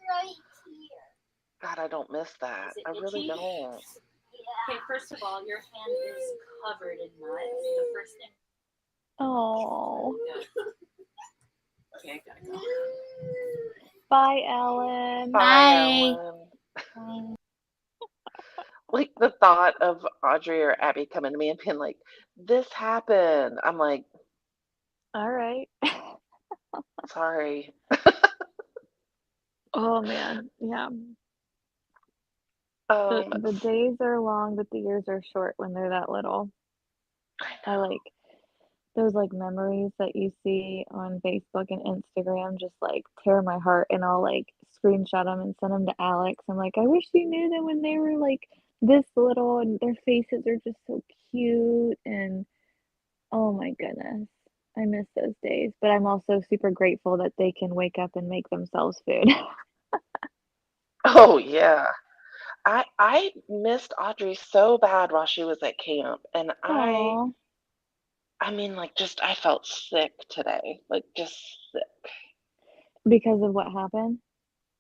[SPEAKER 5] Right here.
[SPEAKER 4] God, I don't miss that. I really don't.
[SPEAKER 2] Okay, first of all, your hand is covered in mud. The first thing.
[SPEAKER 3] Oh.
[SPEAKER 2] Okay, I gotta go.
[SPEAKER 3] Bye, Ellen.
[SPEAKER 2] Bye.
[SPEAKER 4] Ellen. Like the thought of Audrey or Abby coming to me and being like, "This happened." I'm like,
[SPEAKER 3] All right.
[SPEAKER 4] sorry.
[SPEAKER 3] Oh man, yeah. The days are long, but the years are short when they're that little. I like those like memories that you see on Facebook and Instagram just like tear my heart, and I'll like screenshot them and send them to Alex. I'm like, I wish you knew them when they were like this little, and their faces are just so cute, and oh my goodness. I miss those days, but I'm also super grateful that they can wake up and make themselves food.
[SPEAKER 4] Oh yeah. I missed Audrey so bad while she was at camp, and
[SPEAKER 3] Aw,
[SPEAKER 4] I mean, like, just I felt sick today, like just sick.
[SPEAKER 3] because of what happened?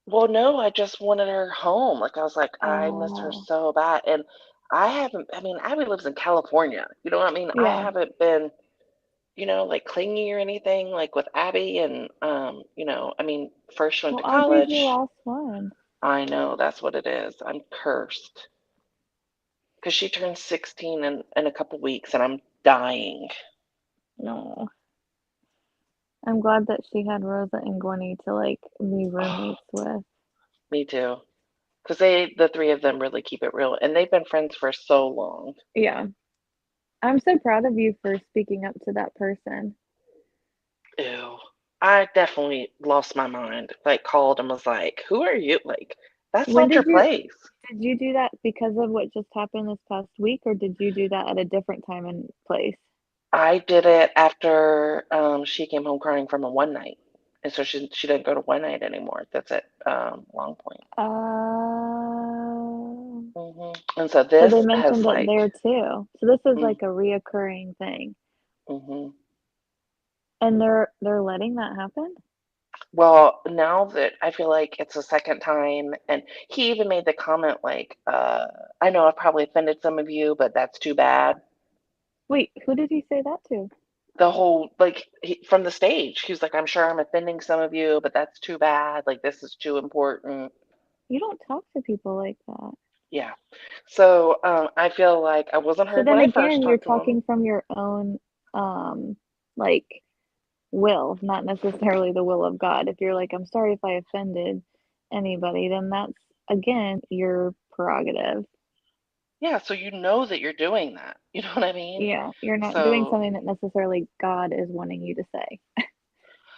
[SPEAKER 4] Well, no, I just wanted her home. Like I was like, I miss her
[SPEAKER 3] Oh,
[SPEAKER 4] so bad, and I haven't. I mean, Abby lives in California. You know what I mean? I
[SPEAKER 3] yeah.
[SPEAKER 4] haven't been, like clingy or anything like with Abby, and I mean, first she went
[SPEAKER 3] Well,
[SPEAKER 4] to
[SPEAKER 3] Audrey's your
[SPEAKER 4] college.
[SPEAKER 3] last one.
[SPEAKER 4] I know that's what it is. I'm cursed because she turns 16 in a couple weeks, and I'm dying.
[SPEAKER 3] No. I'm glad that she had Rosa and Gwenny to like be
[SPEAKER 4] Oh,
[SPEAKER 3] roommates with.
[SPEAKER 4] me too. Because the three of them really keep it real, and they've been friends for so long.
[SPEAKER 3] Yeah. I'm so proud of you for speaking up to that person.
[SPEAKER 4] Ew. I definitely lost my mind. Like, called and was like, "Who are you?" Like, that's
[SPEAKER 3] When
[SPEAKER 4] not your
[SPEAKER 3] did you
[SPEAKER 4] place.
[SPEAKER 3] did you do that because of what just happened this past week, or did you do that at a different time and place?
[SPEAKER 4] I did it after she came home crying from a one night, and so she didn't go to one night anymore. That's at Long Point.
[SPEAKER 3] Oh.
[SPEAKER 4] And so
[SPEAKER 3] So they
[SPEAKER 4] this has
[SPEAKER 3] mentioned it
[SPEAKER 4] like,
[SPEAKER 3] there too. So this is
[SPEAKER 4] mm,
[SPEAKER 3] like a reoccurring thing.
[SPEAKER 4] hmm
[SPEAKER 3] And they're letting that happen?
[SPEAKER 4] well, now that I feel like it's the second time, and he even made the comment like, I know I've probably offended some of you, but that's too bad.
[SPEAKER 3] Wait, who did he say that to?
[SPEAKER 4] The whole like from the stage, he was like, I'm sure I'm offending some of you, but that's too bad. Like this is too important.
[SPEAKER 3] You don't talk to people like that.
[SPEAKER 4] Yeah. So I feel like I wasn't
[SPEAKER 3] So
[SPEAKER 4] heard
[SPEAKER 3] then
[SPEAKER 4] when I first
[SPEAKER 3] again, you're
[SPEAKER 4] talked to him.
[SPEAKER 3] talking from your own like will, not necessarily the will of God. If you're like, I'm sorry if I offended anybody, then that's again your prerogative.
[SPEAKER 4] Yeah, so you know that you're doing that. You know what I mean?
[SPEAKER 3] Yeah, you're not doing
[SPEAKER 4] So
[SPEAKER 3] something that necessarily God is wanting you to say.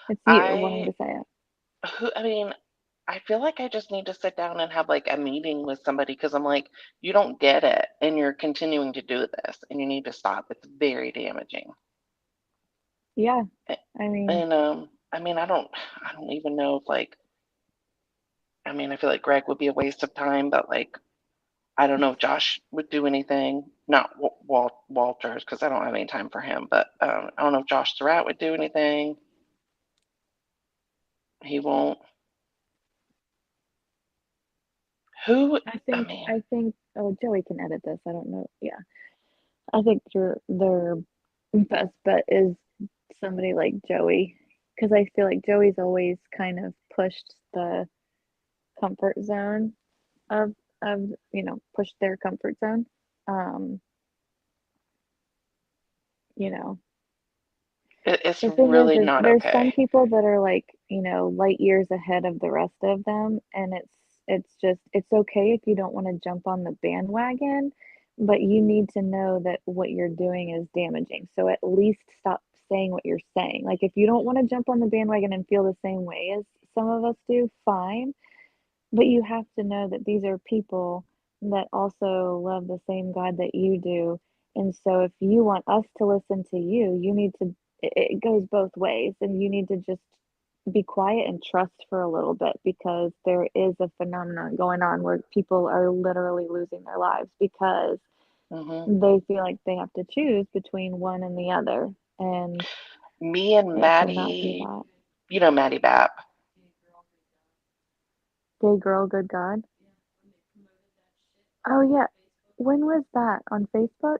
[SPEAKER 3] It's you wanting
[SPEAKER 4] I
[SPEAKER 3] to say it.
[SPEAKER 4] I mean, I feel like I just need to sit down and have like a meeting with somebody because I'm like, you don't get it and you're continuing to do this and you need to stop. It's very damaging.
[SPEAKER 3] Yeah,
[SPEAKER 4] A-
[SPEAKER 3] I mean,
[SPEAKER 4] And I don't even know if like I mean, I feel like Greg would be a waste of time, but like I don't know if Josh would do anything. Not Walters because I don't have any time for him, but I don't know if Josh Surratt would do anything. He won't. Who?
[SPEAKER 3] I
[SPEAKER 4] I
[SPEAKER 3] think
[SPEAKER 4] mean,
[SPEAKER 3] I think oh, Joey can edit this. I don't know. Yeah. I think their best bet is somebody like Joey, because I feel like Joey's always kind of pushed the comfort zone of pushed their comfort zone. Um, you know,
[SPEAKER 4] it's
[SPEAKER 3] the thing
[SPEAKER 4] really
[SPEAKER 3] is
[SPEAKER 4] not
[SPEAKER 3] there's some
[SPEAKER 4] okay.
[SPEAKER 3] people that are like, light years ahead of the rest of them, and it's okay if you don't want to jump on the bandwagon, but you need to know that what you're doing is damaging. So at least stop saying what you're saying. Like if you don't want to jump on the bandwagon and feel the same way as some of us do, fine. But you have to know that these are people that also love the same God that you do. And so if you want us to listen to you, you need to, it goes both ways. And you need to just be quiet and trust for a little bit, because there is a phenomenon going on where people are literally losing their lives because
[SPEAKER 4] Hmm.
[SPEAKER 3] they feel like they have to choose between one and the other. And
[SPEAKER 4] Me and
[SPEAKER 3] it should not be
[SPEAKER 4] Maddie,
[SPEAKER 3] that.
[SPEAKER 4] you know Maddie Bap.
[SPEAKER 3] Gay girl, good God. Oh, yeah. When was that? On Facebook?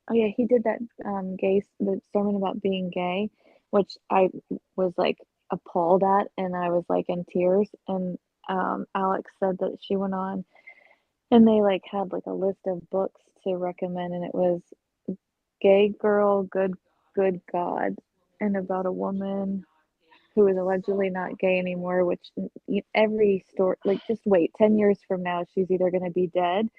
[SPEAKER 3] Oh yeah, he did that the sermon about being gay, which I was like appalled at, and I was like in tears. And Alex said that she went on and they like had like a list of books to recommend, and it was Gay Girl, Good God, and about a woman who is allegedly not gay anymore, which every story, like, just wait, 10 years from now, she's either going to be dead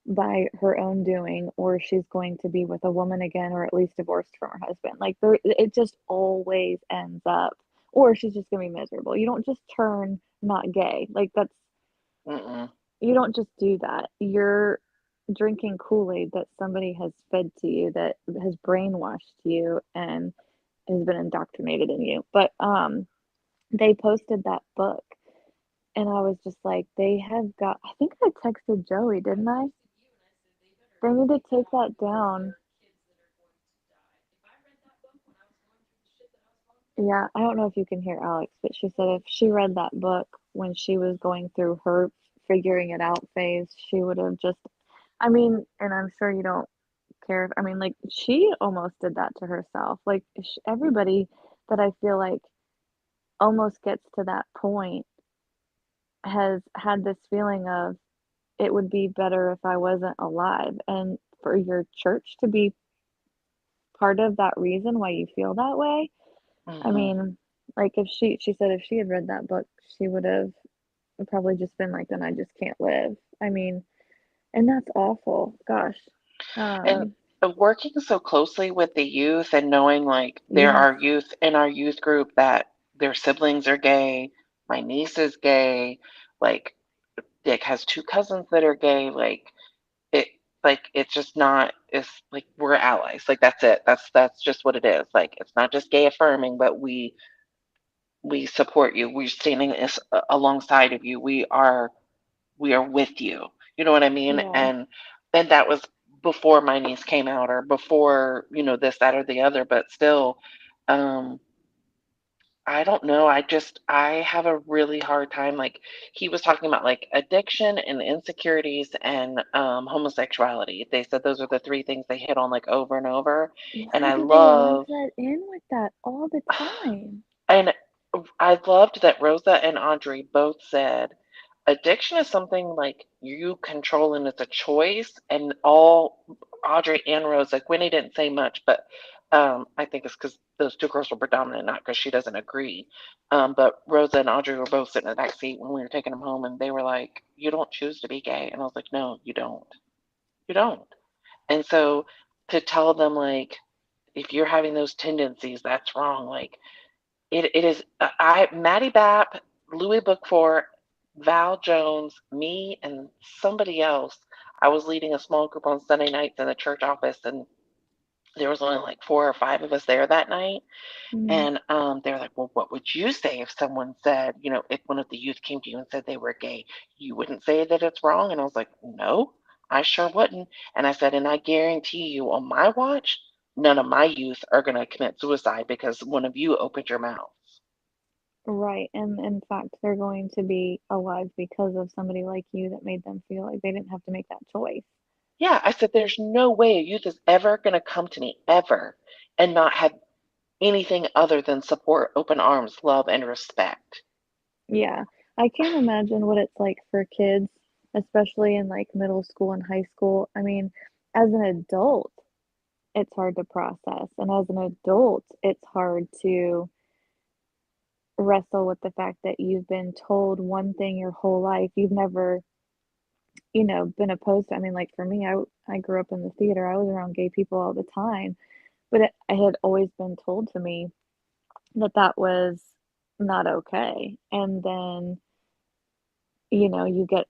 [SPEAKER 3] by her own doing, or she's going to be with a woman again, or at least divorced from her husband. Like, it just always ends up, or she's just going to be miserable. You don't just turn not gay. Like,
[SPEAKER 4] Mm-mm.
[SPEAKER 3] you don't just do that. You're drinking Kool-Aid that somebody has fed to you, that has brainwashed you and has been indoctrinated in you. But they posted that book, and I was just like, they have got, I think I texted Joey, didn't I? They need to take that down. Yeah, I don't know if you can hear Alex, but she said if she read that book when she was going through her figuring it out phase, she would have just, I mean, and I'm sure you don't care. I mean, like, she almost did that to herself. Like, everybody that I feel like almost gets to that point has had this feeling of, it would be better if I wasn't alive. And for your church to be part of that reason why you feel that way, I
[SPEAKER 4] Hmm.
[SPEAKER 3] mean, like, if she said if she had read that book, she would have probably just been like, then I just can't live. I mean, and that's awful. Gosh.
[SPEAKER 4] And
[SPEAKER 3] Um,
[SPEAKER 4] working so closely with the youth and knowing like there
[SPEAKER 3] yes.
[SPEAKER 4] are youth in our youth group that their siblings are gay, my niece is gay, like Dick has two cousins that are gay, it it's just not, it's like we're allies. Like that's it. That's just what it is. Like it's not just gay affirming, but we support you. We're standing alongside of you. We are with you. You know what I mean?
[SPEAKER 3] Yeah.
[SPEAKER 4] And that was before my niece came out, or before, this, that, or the other, but still, um, I don't know. I have a really hard time. Like he was talking about like addiction and insecurities and homosexuality. They said those are the three things they hit on like over and over. And
[SPEAKER 3] Why
[SPEAKER 4] I
[SPEAKER 3] do they lump
[SPEAKER 4] love,
[SPEAKER 3] that in with that all the time?
[SPEAKER 4] and I loved that Rosa and Audrey both said addiction is something like you control and it's a choice. And all Audrey and Rosa, Gwenny didn't say much, but I think it's because those two girls were predominant, not because she doesn't agree. But Rosa and Audrey were both sitting in the back seat when we were taking them home, and they were like, "You don't choose to be gay," and I was like, "No, you don't. You don't." And so to tell them like, if you're having those tendencies, that's wrong. Like it is. I Maddie Bapp, Louis Bookford, Val Jones, me, and somebody else. I was leading a small group on Sunday nights in the church office, and there was only like 4 or 5 of us there that night.
[SPEAKER 3] Mm,
[SPEAKER 4] And they were like, "Well, what would you say if someone said, if one of the youth came to you and said they were gay, you wouldn't say that it's wrong?" And I was like, "No, I sure wouldn't." And I said, "And I guarantee you, on my watch, none of my youth are going to commit suicide because one of you opened your mouth.
[SPEAKER 3] Right, and in fact, they're going to be alive because of somebody like you that made them feel like they didn't have to make that choice.
[SPEAKER 4] Yeah, I said, there's no way a youth is ever going to come to me ever and not have anything other than support, open arms, love, and respect.
[SPEAKER 3] Yeah, I can't imagine what it's like for kids, especially in like middle school and high school. I mean, as an adult, it's hard to process, and as an adult, it's hard to wrestle with the fact that you've been told one thing your whole life. You've never, been opposed to. I mean, like for me, I grew up in the theater. I was around gay people all the time, but it had always been told to me that that was not okay. And then, you get